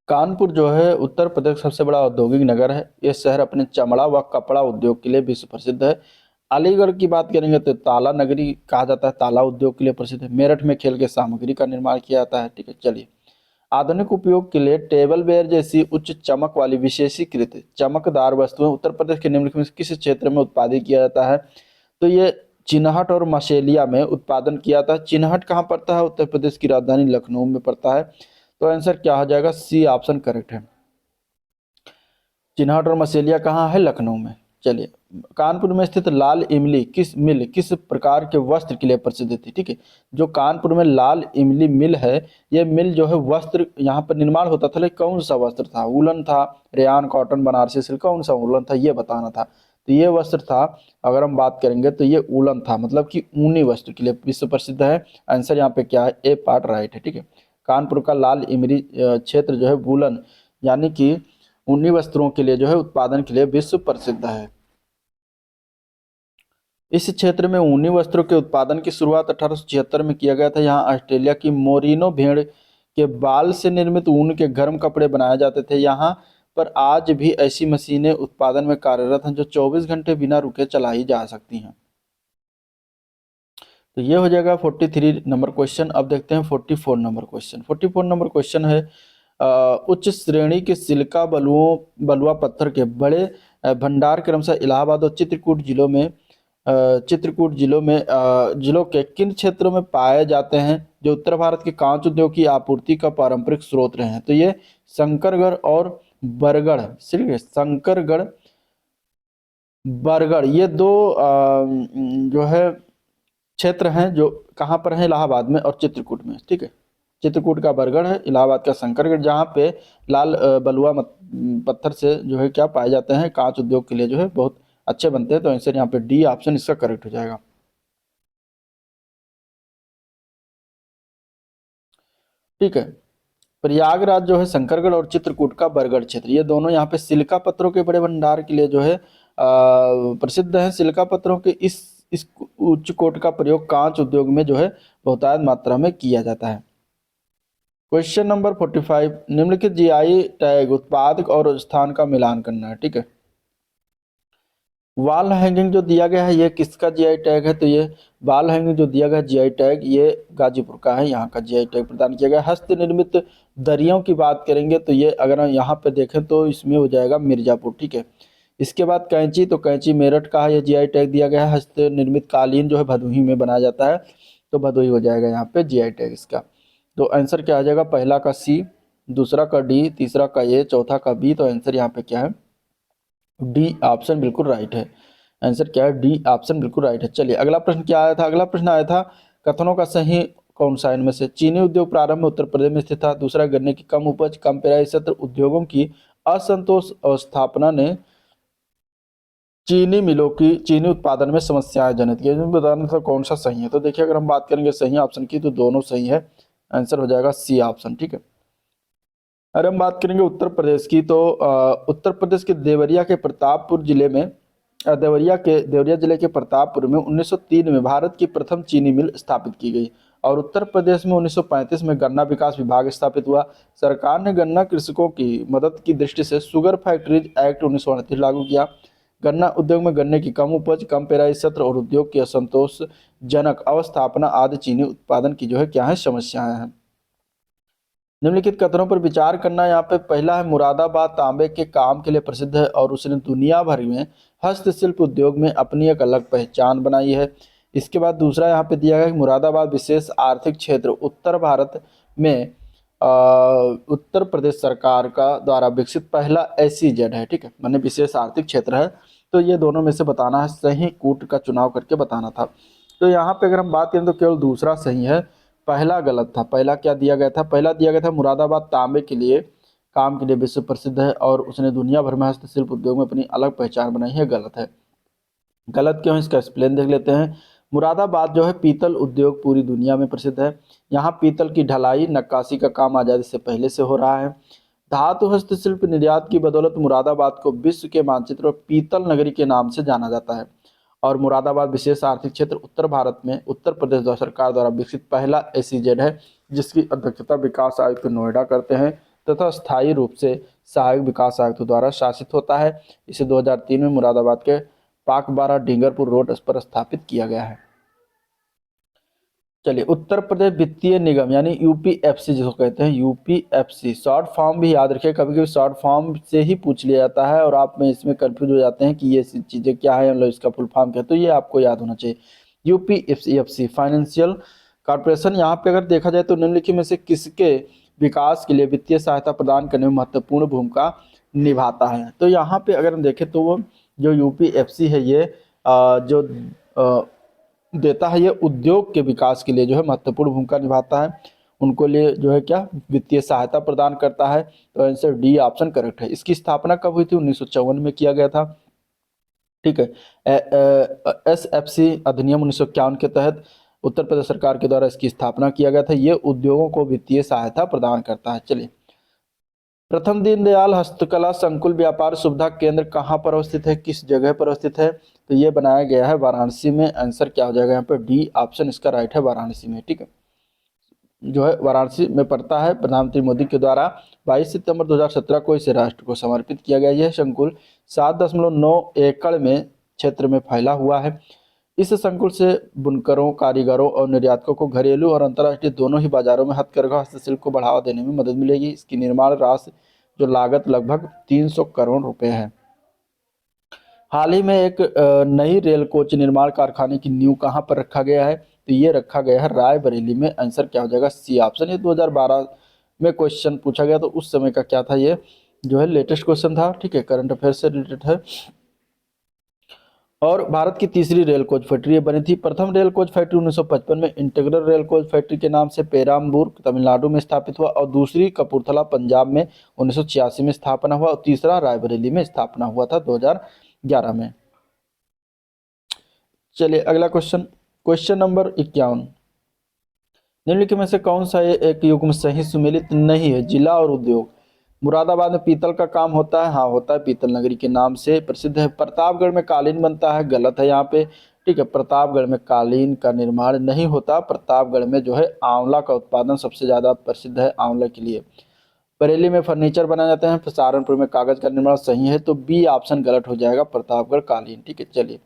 कानपुर जो है उत्तर प्रदेश का सबसे बड़ा औद्योगिक नगर है। यह शहर अपने चमड़ा व कपड़ा उद्योग के लिए विश्व प्रसिद्ध है। अलीगढ़ की बात करेंगे तो ताला नगरी कहा जाता है, ताला उद्योग के लिए प्रसिद्ध है। मेरठ में खेल के सामग्री का निर्माण किया जाता है। ठीक है, चलिए, आधुनिक उपयोग के लिए टेबल वेयर जैसी उच्च चमक वाली विशेषीकृत चमकदार वस्तुएं उत्तर प्रदेश के निम्नलिखित में से किस क्षेत्र में उत्पादित किया जाता है? तो ये चिन्हट और मशेलिया में उत्पादन किया जाता है। चिन्हट कहाँ पड़ता है? उत्तर प्रदेश की राजधानी लखनऊ में पड़ता है। तो आंसर क्या हो जाएगा? सी ऑप्शन करेक्ट है। चिन्हट और मसेलिया कहाँ है? लखनऊ में। चलिए, कानपुर में स्थित लाल इमली किस प्रकार के वस्त्र के लिए प्रसिद्ध थी? ठीक है, जो कानपुर में लाल इमली मिल है, ये मिल जो है वस्त्र यहाँ पर निर्माण होता था, लेकिन कौन सा वस्त्र था? वुलन था, रेयान, कॉटन, बनारसी सिल्क, कौन सा वुलन था ये बताना था। तो ये वस्त्र था, अगर हम बात करेंगे तो ये वुलन था, मतलब कि ऊनी वस्त्र के लिए विश्व प्रसिद्ध है। आंसर यहाँ पे क्या है? ए पार्ट राइट है। ठीक है, कानपुर का लाल इमरी क्षेत्र जो है वूलन यानी कि ऊनी वस्त्रों के लिए जो है उत्पादन के लिए विश्व प्रसिद्ध है। इस क्षेत्र में ऊनी वस्त्रों के उत्पादन की शुरुआत 1876 में किया गया था। यहाँ ऑस्ट्रेलिया की मोरिनो भेड़ के बाल से निर्मित ऊन के गर्म कपड़े बनाए जाते थे। यहाँ पर आज भी ऐसी मशीनें उत्पादन में कार्यरत हैं जो 24 घंटे बिना रुके चलाई जा सकती हैं। तो ये हो जाएगा 43 नंबर क्वेश्चन। अब देखते हैं 44 नंबर क्वेश्चन। 44 नंबर क्वेश्चन है उच्च श्रेणी के सिलिका बलुआ पत्थर के बड़े भंडार क्रमशः इलाहाबाद और चित्रकूट जिलों के किन क्षेत्रों में पाए जाते हैं जो उत्तर भारत के कांच उद्योग की आपूर्ति का पारंपरिक स्रोत रहे हैं। तो ये शंकरगढ़ और बरगढ़, ठीक है, शंकरगढ़ बरगढ़ ये दो जो है क्षेत्र हैं जो कहाँ पर है, इलाहाबाद में और चित्रकूट में, ठीक है। चित्रकूट का बरगढ़ है, इलाहाबाद का शंकरगढ़, जहाँ पे लाल बलुआ पत्थर से जो है क्या पाए जाते हैं, कांच उद्योग के लिए जो है बहुत अच्छे बनते हैं। तो आंसर यहाँ पे डी ऑप्शन इसका करेक्ट हो जाएगा। ठीक है, प्रयागराज जो है शंकरगढ़ और चित्रकूट का बरगढ़ क्षेत्र, ये दोनों यहाँ पे सिलिका पत्थरों के बड़े भंडार के लिए जो है प्रसिद्ध है। सिलिका पत्थरों के इस उच्च कोट का प्रयोग कांच उद्योग में जो है बहुतायत मात्रा में किया जाता है। क्वेश्चन नंबर 45, निम्नलिखित जीआई टैग उत्पाद और स्थान का मिलान करना है। ठीक है, वॉल हैंगिंग जो दिया गया है ये किसका जीआई टैग है, तो ये वॉल हैंगिंग जो दिया गया जीआई टैग ये गाजीपुर का है, यहाँ का जीआई टैग प्रदान किया गया। हस्त निर्मित दरियों की बात करेंगे तो ये अगर हम यहाँ पे देखें तो इसमें हो जाएगा मिर्जापुर। ठीक है, इसके बाद कैंची, तो कैंची मेरठ का है, ये जीआई टैग दिया गया है। हस्त निर्मित कालीन जो है भदोही में बनाया जाता है, तो भदोही हो जाएगा यहाँ पे जीआई टैग इसका। तो आंसर क्या आ जाएगा, पहला का सी, दूसरा का डी, तीसरा का ए, चौथा का बी। तो आंसर यहाँ पे क्या है, डी ऑप्शन बिल्कुल राइट है। आंसर क्या है, डी ऑप्शन बिल्कुल राइट है। चलिए अगला प्रश्न क्या आया था, अगला प्रश्न आया था कथनों का सही कौन सा इनमें से। चीनी उद्योग प्रारंभ में उत्तर प्रदेश में स्थित था। दूसरा, गन्ने की कम उपज, कम पेराई सत्र उद्योगों की असंतोष स्थापना ने चीनी मिलों की चीनी उत्पादन में समस्याएं जनित की। बताना था कौन सा सही है। तो देखिए अगर हम बात करेंगे सही ऑप्शन की तो दोनों सही है, आंसर हो जाएगा सी ऑप्शन। ठीक है, अगर हम बात करेंगे उत्तर प्रदेश की तो उत्तर प्रदेश के देवरिया के प्रतापपुर जिले में देवरिया जिले के प्रतापपुर में 1903 में भारत की प्रथम चीनी मिल स्थापित की गई और उत्तर प्रदेश में 1935 में गन्ना विकास विभाग स्थापित हुआ। सरकार ने गन्ना कृषकों की मदद की दृष्टि से शुगर फैक्ट्रीज एक्ट 1938 लागू किया। गन्ना उद्योग में गन्ने की कम उपज, कम पेराई सत्र और उद्योग की असंतोषजनक अवस्थापना आदि चीनी उत्पादन की जो है क्या है, समस्याएं हैं। निम्नलिखित कथनों पर विचार करना। यहाँ पे पहला है मुरादाबाद तांबे के काम के लिए प्रसिद्ध है और उसने दुनिया भर में हस्तशिल्प उद्योग में अपनी एक अलग पहचान बनाई है। इसके बाद दूसरा यहाँ पे दिया गया कि मुरादाबाद विशेष आर्थिक क्षेत्र उत्तर भारत में उत्तर प्रदेश सरकार का द्वारा विकसित पहला SEZ है। ठीक है, माने विशेष आर्थिक क्षेत्र है। तो ये दोनों में से बताना है, सही कूट का चुनाव करके बताना था। तो यहाँ पे अगर हम बात करें तो केवल दूसरा सही है, पहला गलत था। पहला क्या दिया गया था, पहला दिया गया था मुरादाबाद तांबे के लिए काम के लिए विश्व प्रसिद्ध है और उसने दुनिया भर में हस्तशिल्प उद्योग में अपनी अलग पहचान बनाई है, गलत है। गलत क्यों है इसका एक्सप्लेन देख लेते हैं। मुरादाबाद जो है पीतल उद्योग पूरी दुनिया में प्रसिद्ध है। यहाँ पीतल की ढलाई नक्काशी का काम आज़ादी से पहले से हो रहा है। धातु हस्तशिल्प निर्यात की बदौलत मुरादाबाद को विश्व के मानचित्र और पीतल नगरी के नाम से जाना जाता है और मुरादाबाद विशेष आर्थिक क्षेत्र उत्तर भारत में उत्तर प्रदेश सरकार द्वारा विकसित पहला SEZ है जिसकी अध्यक्षता विकास आयुक्त नोएडा करते हैं तथा स्थायी रूप से सहायक विकास आयुक्त द्वारा शासित होता है। इसे 2003 में मुरादाबाद के पाकबारा डींगरपुर रोड पर स्थापित किया गया है। चलिए, उत्तर प्रदेश वित्तीय निगम यानी UPFC जिसको कहते हैं, UPFC शॉर्ट फॉर्म भी याद रखिए, कभी कभी शॉर्ट फॉर्म से ही पूछ लिया जाता है और आप में इसमें कंफ्यूज हो जाते हैं कि ये चीज़ें क्या है, मतलब इसका फुल फॉर्म क्या है, तो ये आपको याद होना चाहिए। UPFC financial corporation. यहाँ पे अगर देखा जाए तो निम्नलिखित में से किसके विकास के लिए वित्तीय सहायता प्रदान करने में महत्वपूर्ण भूमिका निभाता है। तो यहाँ पे अगर हम देखें तो वो जो UPFC है ये जो देता है, ये उद्योग के विकास के लिए जो है महत्वपूर्ण भूमिका निभाता है, उनको लिए जो है क्या वित्तीय सहायता प्रदान करता है। तो आंसर डी ऑप्शन करेक्ट है। इसकी स्थापना कब हुई थी, 1954 में किया गया था। ठीक है, SFC अधिनियम 1951 के तहत उत्तर प्रदेश सरकार के द्वारा इसकी स्थापना किया गया था। ये उद्योगों को वित्तीय सहायता प्रदान करता है। चलिए, प्रथम दीनदयाल हस्तकला संकुल व्यापार सुविधा केंद्र कहाँ पर अवस्थित है, किस जगह पर अवस्थित है? तो ये बनाया गया है वाराणसी में। आंसर क्या हो जाएगा यहाँ पर? डी ऑप्शन इसका राइट है, वाराणसी में। ठीक है, जो है वाराणसी में पड़ता है। प्रधानमंत्री मोदी के द्वारा 22 सितंबर 2017 को इसे राष्ट्र को समर्पित किया गया। यह संकुल 7.9 एकड़ में क्षेत्र में फैला हुआ है। इस संकुल से बुनकरों, कारीगरों और निर्यातकों को घरेलू और अंतर्राष्ट्रीय दोनों ही बाजारों में हथकरघा हस्तशिल्प को बढ़ावा देने में मदद मिलेगी। इसकी निर्माण राशि जो लागत लगभग 300 करोड़ रुपए है। हाल ही में एक नई रेल कोच निर्माण कारखाने की नींव कहाँ पर रखा गया है? तो ये रखा गया है रायबरेली में। आंसर क्या हो जाएगा? C option. ये 2012 में क्वेश्चन पूछा गया, तो उस समय का क्या था? ये जो है लेटेस्ट क्वेश्चन था। ठीक है, करंट अफेयर से रिलेटेड है। और भारत की तीसरी रेल कोच फैक्ट्री बनी थी। प्रथम रेल कोच फैक्ट्री 1955 में इंटीग्रल रेल कोच फैक्ट्री के नाम से पेराम्बूर तमिलनाडु में स्थापित हुआ, और दूसरी कपूरथला पंजाब में 1986 में स्थापना हुआ, और तीसरा रायबरेली में स्थापना हुआ था 2011 में। चलिए अगला क्वेश्चन, क्वेश्चन नंबर 51। निम्नलिखित में से कौन सा एक युग्म सही सुमेलित नहीं है? जिला और उद्योग। मुरादाबाद में पीतल का काम होता है, हाँ होता है, पीतल नगरी के नाम से प्रसिद्ध है। प्रतापगढ़ में कालीन बनता है, गलत है यहाँ पे। ठीक है, प्रतापगढ़ में कालीन का निर्माण नहीं होता। प्रतापगढ़ में जो है आंवला का उत्पादन सबसे ज्यादा प्रसिद्ध है, आंवला के लिए। बरेली में फर्नीचर बनाए जाते हैं। सहारनपुर में कागज का निर्माण सही है, तो बी ऑप्शन गलत हो जाएगा, प्रतापगढ़ कालीन। ठीक है, चलिए।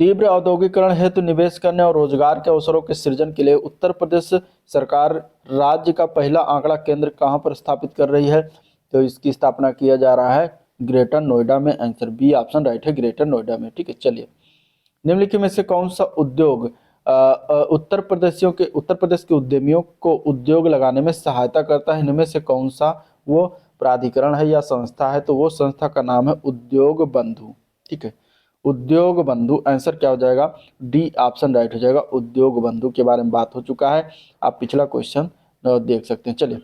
तीव्र औद्योगिकरण हेतु निवेश करने और रोजगार के अवसरों के सृजन के लिए उत्तर प्रदेश सरकार राज्य का पहला आंकड़ा केंद्र कहां पर स्थापित कर रही है? तो इसकी स्थापना किया जा रहा है ग्रेटर नोएडा में। आंसर बी ऑप्शन राइट है, ग्रेटर नोएडा में। ठीक है, चलिए। निम्नलिखित में से कौन सा उद्योग उत्तर प्रदेश के उद्यमियों को उद्योग लगाने में सहायता करता है? इनमें से कौन सा वो प्राधिकरण है या संस्था है? तो वो संस्था का नाम है उद्योग बंधु। ठीक है, उद्योग बंधु। आंसर क्या हो जाएगा? डी ऑप्शन राइट हो जाएगा, उद्योग बंधु के बारे में बात हो चुका है। आप पिछला क्वेश्चन देख सकते हैं। चलिए,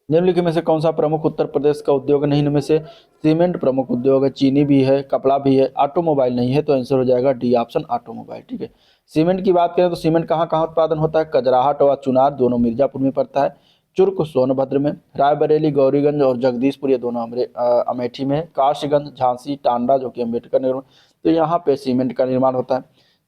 निम्नलिखित में से कौन सा प्रमुख उत्तर प्रदेश का उद्योग नहीं? इनमें से सीमेंट प्रमुख उद्योग है, चीनी भी है, कपड़ा भी है, ऑटोमोबाइल नहीं है, तो आंसर हो जाएगा डी ऑप्शन, ऑटोमोबाइल। ठीक है, सीमेंट की बात करें तो सीमेंट कहाँ कहाँ उत्पादन होता है? कजराहट और चुनार दोनों मिर्जापुर में पड़ता है। चुर्क सोनभद्र में, रायबरेली, गौरीगंज और जगदीशपुर ये दोनों अमेठी में, काशीगंज, झांसी, टांडा जो कि अम्बेडकर नगर में, तो यहाँ पे सीमेंट का निर्माण होता है।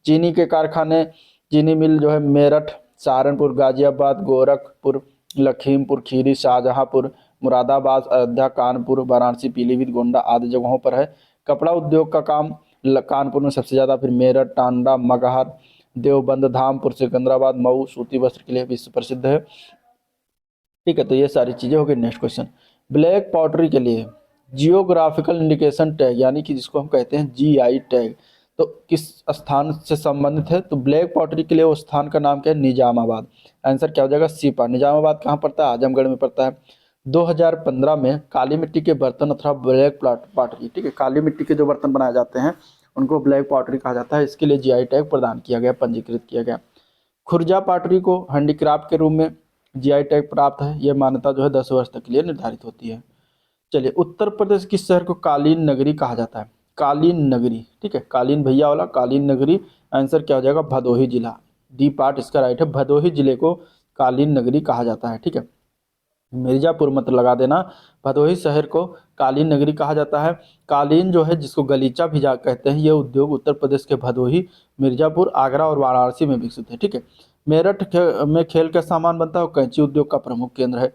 चीनी के कारखाने, चीनी मिल जो है मेरठ, सहारनपुर, गाजियाबाद, गोरखपुर, लखीमपुर खीरी, शाहजहांपुर, मुरादाबाद, अयोध्या, कानपुर, वाराणसी, पीलीभीत, गोंडा आदि जगहों पर है। कपड़ा उद्योग का काम कानपुर में सबसे ज़्यादा, फिर मेरठ, टांडा, मगहर, देवबंद, धामपुर, सिकंदराबाद, मऊ सूती वस्त्र के लिए विश्व प्रसिद्ध है। ठीक है, तो ये सारी चीज़ें हो गई। नेक्स्ट क्वेश्चन, ब्लैक पॉटरी के लिए जियोग्राफिकल इंडिकेशन टैग यानी कि जिसको हम कहते हैं जीआई टैग, तो किस स्थान से संबंधित है? तो ब्लैक पॉटरी के लिए वो स्थान का नाम क्या है? निजामाबाद। आंसर क्या हो जाएगा? C part. निजामाबाद कहाँ पड़ता है? आजमगढ़ में पड़ता है। 2015 में काली मिट्टी के बर्तन अथवा ब्लैक पॉटरी, ठीक है, काली मिट्टी के जो बर्तन बनाए जाते हैं उनको ब्लैक पॉटरी कहा जाता है। इसके लिए जीआई टैग प्रदान किया गया, पंजीकृत किया गया। खुर्जा पॉटरी को हैंडीक्राफ्ट के रूप में जीआई टैग प्राप्त है। यह मान्यता जो है 10 वर्ष तक के लिए निर्धारित होती है। चलिए, उत्तर प्रदेश किस शहर को कालीन नगरी कहा जाता है? कालीन नगरी, ठीक है, कालीन भैया वाला कालीन नगरी। आंसर क्या हो जाएगा? भदोही जिला। डी पार्ट इसका राइट है, भदोही जिले को कालीन नगरी कहा जाता है। ठीक है, मिर्जापुर मत लगा देना, भदोही शहर को कालीन नगरी कहा जाता है। कालीन जो है जिसको गलीचा भी जा कहते हैं, यह उद्योग उत्तर प्रदेश के भदोही, मिर्जापुर, आगरा और वाराणसी में विकसित है। ठीक है, मेरठ में खेल का सामान बनता है और कैंची उद्योग का प्रमुख केंद्र है।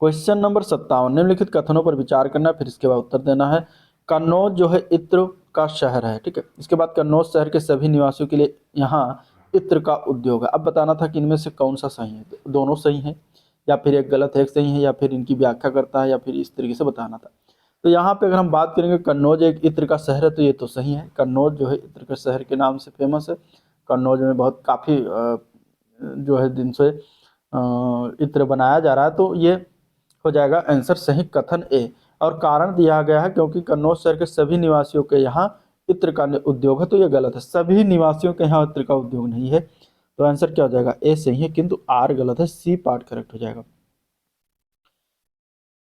क्वेश्चन नंबर 57, निम्नलिखित कथनों पर विचार करना, फिर इसके बाद उत्तर देना है। कन्नौज जो है इत्र का शहर है। ठीक है, इसके बाद कन्नौज शहर के सभी निवासियों के लिए यहाँ इत्र का उद्योग है। अब बताना था कि इनमें से कौन सा सही है? तो दोनों सही हैं, या फिर एक गलत है एक सही है, या फिर इनकी व्याख्या करता है, या फिर इस तरीके से बताना था। तो यहाँ पे अगर हम बात करेंगे कन्नौज एक इत्र का शहर है, तो ये तो सही है। कन्नौज जो है इत्र के शहर के नाम से फेमस है। कन्नौज में बहुत काफ़ी जो है दिन से इत्र बनाया जा रहा है, तो ये हो जाएगा आंसर सही, कथन ए। और कारण दिया गया है क्योंकि कन्नौज शहर के सभी निवासियों के यहाँ इत्र का उद्योग है, तो ये गलत है। सभी निवासियों के यहाँ इत्र का उद्योग नहीं है, तो आंसर क्या हो जाएगा? ए सही है, किंतु आर गलत है, सी पार्ट करेक्ट हो जाएगा।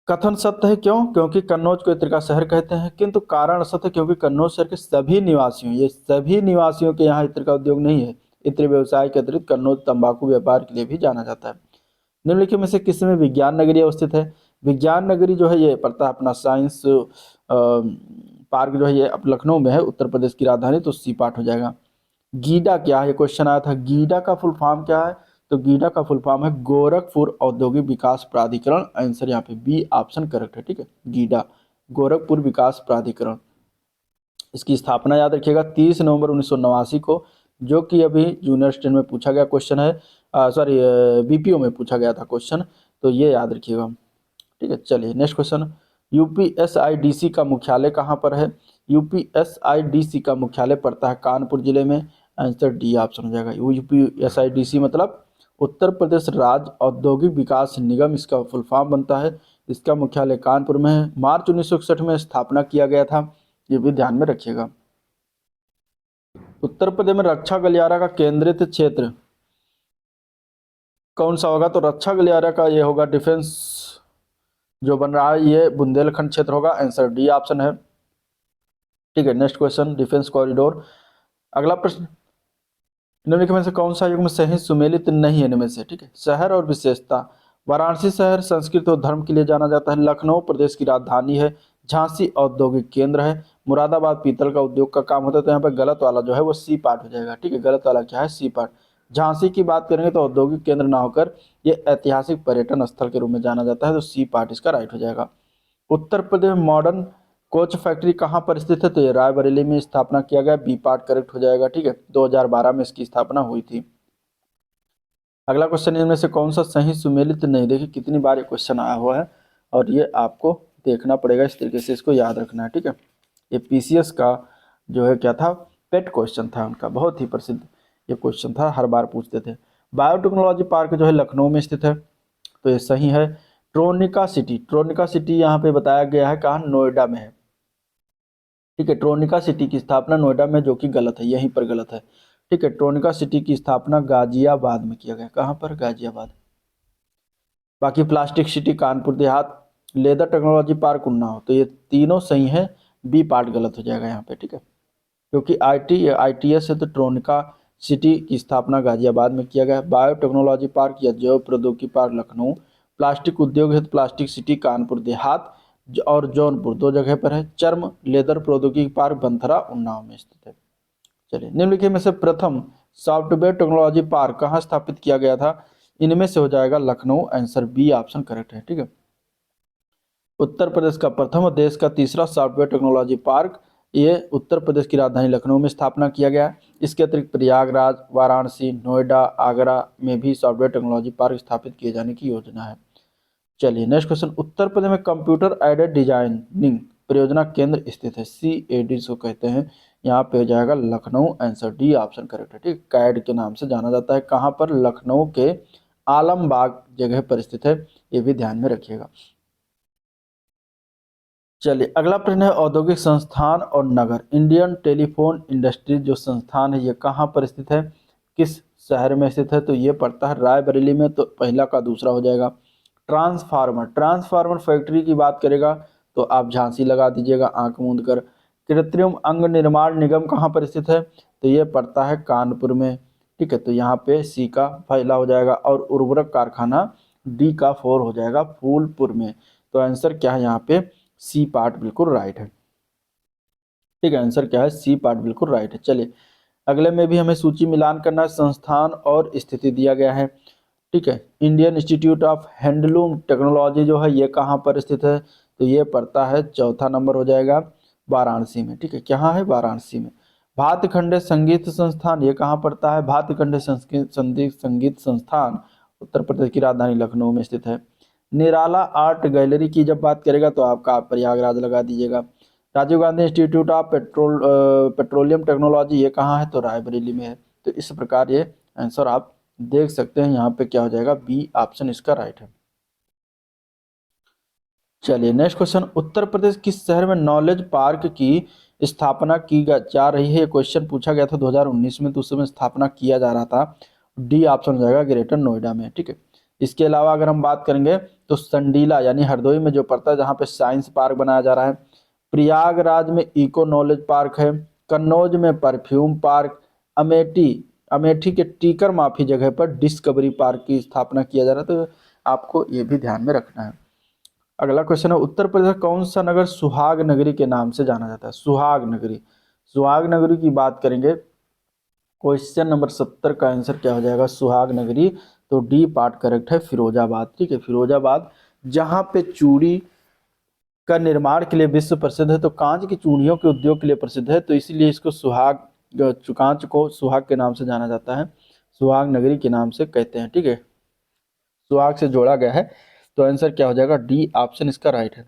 कथन सत्य है, क्यों? क्योंकि कन्नौज को इत्र का शहर कहते हैं, किंतु कारण असत्य है क्योंकि कन्नौज शहर के सभी निवासियों, ये सभी निवासियों के यहाँ इत्र का उद्योग नहीं है। इत्र व्यवसाय के अतिरिक्त कन्नौज तंबाकू व्यापार के लिए भी जाना जाता है। निम्नलिखित में से किस में विज्ञान नगरी अवस्थित है? विज्ञान नगरी जो है ये पड़ता है अपना साइंस पार्क जो है ये अब लखनऊ में है, उत्तर प्रदेश की राजधानी, तो सी पार्ट हो जाएगा। गीडा क्या है? ये क्वेश्चन आया था, गीडा का फुल फॉर्म क्या है? तो गीडा का फुल फॉर्म है गोरखपुर औद्योगिक विकास प्राधिकरण। आंसर यहाँ पे बी ऑप्शन करेक्ट है, ठीक है। गीडा गोरखपुर विकास प्राधिकरण, इसकी स्थापना याद रखिएगा 30 नवंबर 1989 को, जो कि अभी जूनियर स्टैंड में पूछा गया क्वेश्चन है, सॉरी बीपीओ में पूछा गया था क्वेश्चन, तो ये याद रखिएगा, ठीक है। चलिए नेक्स्ट क्वेश्चन, यूपीएसआईडीसी का मुख्यालय कहाँ पर है? यूपीएसआईडीसी का मुख्यालय पड़ता है कानपुर जिले में। आंसर डी ऑप्शन हो जाएगा। यूपीएसआईडीसी मतलब उत्तर प्रदेश राज्य औद्योगिक विकास निगम, इसका फुल फॉर्म बनता है। इसका मुख्यालय कानपुर में है। मार्च 1961 में स्थापना किया गया था, ये भी ध्यान में रखिएगा। उत्तर प्रदेश में रक्षा गलियारा का केंद्रित क्षेत्र कौन सा होगा? तो रक्षा गलियारा का ये होगा डिफेंस जो बन रहा है ये बुंदेलखंड क्षेत्र होगा। आंसर डी ऑप्शन है, ठीक है। Next question, defence corridor. अगला प्रश्न, निम्नलिखित में से कौन सा युग्म सही सुमेलित नहीं है इनमें से? ठीक है। शहर और विशेषता, वाराणसी शहर संस्कृत और धर्म के लिए जाना जाता है। लखनऊ प्रदेश की राजधानी है। झांसी औद्योगिक केंद्र है। मुरादाबाद पीतल का उद्योग का काम होता है। तो यहाँ पर गलत वाला जो है वो सी पार्ट हो जाएगा, ठीक है। गलत वाला क्या है? C part. झांसी की बात करेंगे तो औद्योगिक केंद्र ना होकर ये ऐतिहासिक पर्यटन स्थल के रूप में जाना जाता है, तो सी पार्ट इसका राइट हो जाएगा। उत्तर प्रदेश में मॉडर्न कोच फैक्ट्री कहाँ पर स्थित है? तो ये रायबरेली में स्थापना किया गया, बी पार्ट करेक्ट हो जाएगा, ठीक है। 2012 में इसकी स्थापना हुई थी। अगला क्वेश्चन, इनमें से कौन सा सही सुमेलित नहीं? देखिए कितनी बार ये क्वेश्चन आया हुआ है और ये आपको देखना पड़ेगा, इस तरीके से इसको याद रखना है, ठीक है। ये पीसीएस का जो है क्या था, पेट क्वेश्चन था उनका, बहुत ही प्रसिद्ध ये क्वेश्चन था, हर बार पूछते थे। बायोटेक्नोलॉजी पार्क जो है लखनऊ में स्थित है, तो ये सही है। ट्रोनिका सिटी, ट्रोनिका सिटी यहाँ पे बताया गया है कहाँ? नोएडा में है, ठीक है। ट्रोनिका सिटी की स्थापना नोएडा में, जो कि गलत है, यहीं पर गलत है, ठीक है। ट्रोनिका सिटी की स्थापना गाजियाबाद में किया गया। कहाँ पर? गाजियाबाद। बाकी plastic city Kanpur Dehat, leather technology park Unnao, तो ये तीनों सही है, बी पार्ट गलत हो जाएगा यहाँ पे, ठीक है। क्योंकि आईटीएस है, तो ट्रोनिका सिटी की स्थापना गाजियाबाद में किया गया। बायोटेक्नोलॉजी पार्क या जैव प्रौद्योगिकी पार्क लखनऊ। प्लास्टिक उद्योग है तो प्लास्टिक सिटी कानपुर देहात और जौनपुर, दो जगह पर है। चर्म लेदर प्रौद्योगिकी पार्क बंथरा उन्नाव में स्थित है। चलिए, निम्नलिखित में से प्रथम सॉफ्टवेयर टेक्नोलॉजी पार्क कहाँ स्थापित किया गया था? इनमें से हो जाएगा Lucknow. Answer B option correct है, ठीक है। उत्तर प्रदेश का प्रथम और देश का तीसरा सॉफ्टवेयर टेक्नोलॉजी पार्क, ये उत्तर प्रदेश की राजधानी लखनऊ में स्थापना किया गया। इसके अतिरिक्त प्रयागराज, वाराणसी, नोएडा, आगरा में भी सॉफ्टवेयर टेक्नोलॉजी पार्क स्थापित किए जाने की योजना है। चलिए नेक्स्ट क्वेश्चन, उत्तर प्रदेश में कंप्यूटर एडेड डिजाइनिंग परियोजना केंद्र स्थित है, CAD जिसको कहते हैं, यहाँ पे हो जाएगा Lucknow. Answer D option correct है, ठीक। कैड के नाम से जाना जाता है। कहाँ पर? लखनऊ के आलमबाग जगह पर स्थित है, ये भी ध्यान में रखिएगा। चलिए अगला प्रश्न है, औद्योगिक संस्थान और नगर। इंडियन टेलीफोन इंडस्ट्री जो संस्थान है ये कहाँ पर स्थित है, किस शहर में स्थित है? तो ये पड़ता है रायबरेली में, तो पहला का दूसरा हो जाएगा। ट्रांसफार्मर, ट्रांसफार्मर फैक्ट्री की बात करेगा तो आप झांसी लगा दीजिएगा आंख मूंद कर। कृत्रिम अंग निर्माण निगम कहाँ पर स्थित है? तो ये पड़ता है कानपुर में, ठीक है। तो यहाँ पे सी का पहला हो जाएगा और उर्वरक कारखाना डी का 4 हो जाएगा फूलपुर में। तो आंसर क्या है यहाँ पे? सी पार्ट बिल्कुल राइट है, ठीक है। आंसर क्या है? सी पार्ट बिल्कुल राइट है। चलिए अगले में भी हमें सूची मिलान करना है, संस्थान और स्थिति दिया गया है, ठीक है। Indian Institute of handloom technology जो है ये कहाँ पर स्थित है? तो ये पड़ता है चौथा नंबर हो जाएगा वाराणसी में, ठीक है। कहाँ है? वाराणसी में। भातखंडे संगीत संस्थान ये कहाँ पड़ता है? भातखंडे संगीत संस्थान उत्तर प्रदेश की राजधानी लखनऊ में स्थित है। निराला आर्ट गैलरी की जब बात करेगा तो आपका प्रयागराज लगा दीजिएगा। Rajiv Gandhi Institute of petroleum technology ये कहाँ है? तो रायबरेली में है। तो इस प्रकार ये आंसर आप देख सकते हैं, यहाँ पे क्या हो जाएगा? बी ऑप्शन इसका राइट है। चलिए नेक्स्ट क्वेश्चन, उत्तर प्रदेश किस शहर में नॉलेज पार्क की स्थापना की जा रही है? ये क्वेश्चन पूछा गया था 2019 में, तो उस समय स्थापना किया जा रहा था। डी ऑप्शन हो जाएगा ग्रेटर नोएडा में, ठीक है। इसके अलावा अगर हम बात करेंगे तो संडीला यानी हरदोई में जो पड़ता है, जहाँ पे साइंस पार्क बनाया जा रहा है। प्रयागराज में इको नॉलेज पार्क है। कन्नौज में परफ्यूम पार्क। अमेठी अमेठी के टीकर माफी जगह पर डिस्कवरी पार्क की स्थापना किया जा रहा है। तो आपको ये भी ध्यान में रखना है। अगला क्वेश्चन है, उत्तर प्रदेश का कौन सा नगर सुहाग नगरी के नाम से जाना जाता है? सुहाग नगरी। सुहाग नगरी की बात करेंगे, क्वेश्चन नंबर 70 का आंसर क्या हो जाएगा? सुहाग नगरी। तो डी पार्ट करेक्ट है, फिरोजाबाद। ठीक है, फिरोजाबाद जहां पे चूड़ी का निर्माण के लिए विश्व प्रसिद्ध है, तो कांच की चूड़ियों के उद्योग के लिए प्रसिद्ध है, तो इसीलिए इसको सुहाग, कांच को सुहाग के नाम से जाना जाता है, सुहाग नगरी के नाम से कहते हैं। ठीक है, सुहाग से जोड़ा गया है। तो आंसर क्या हो जाएगा? डी ऑप्शन इसका राइट है।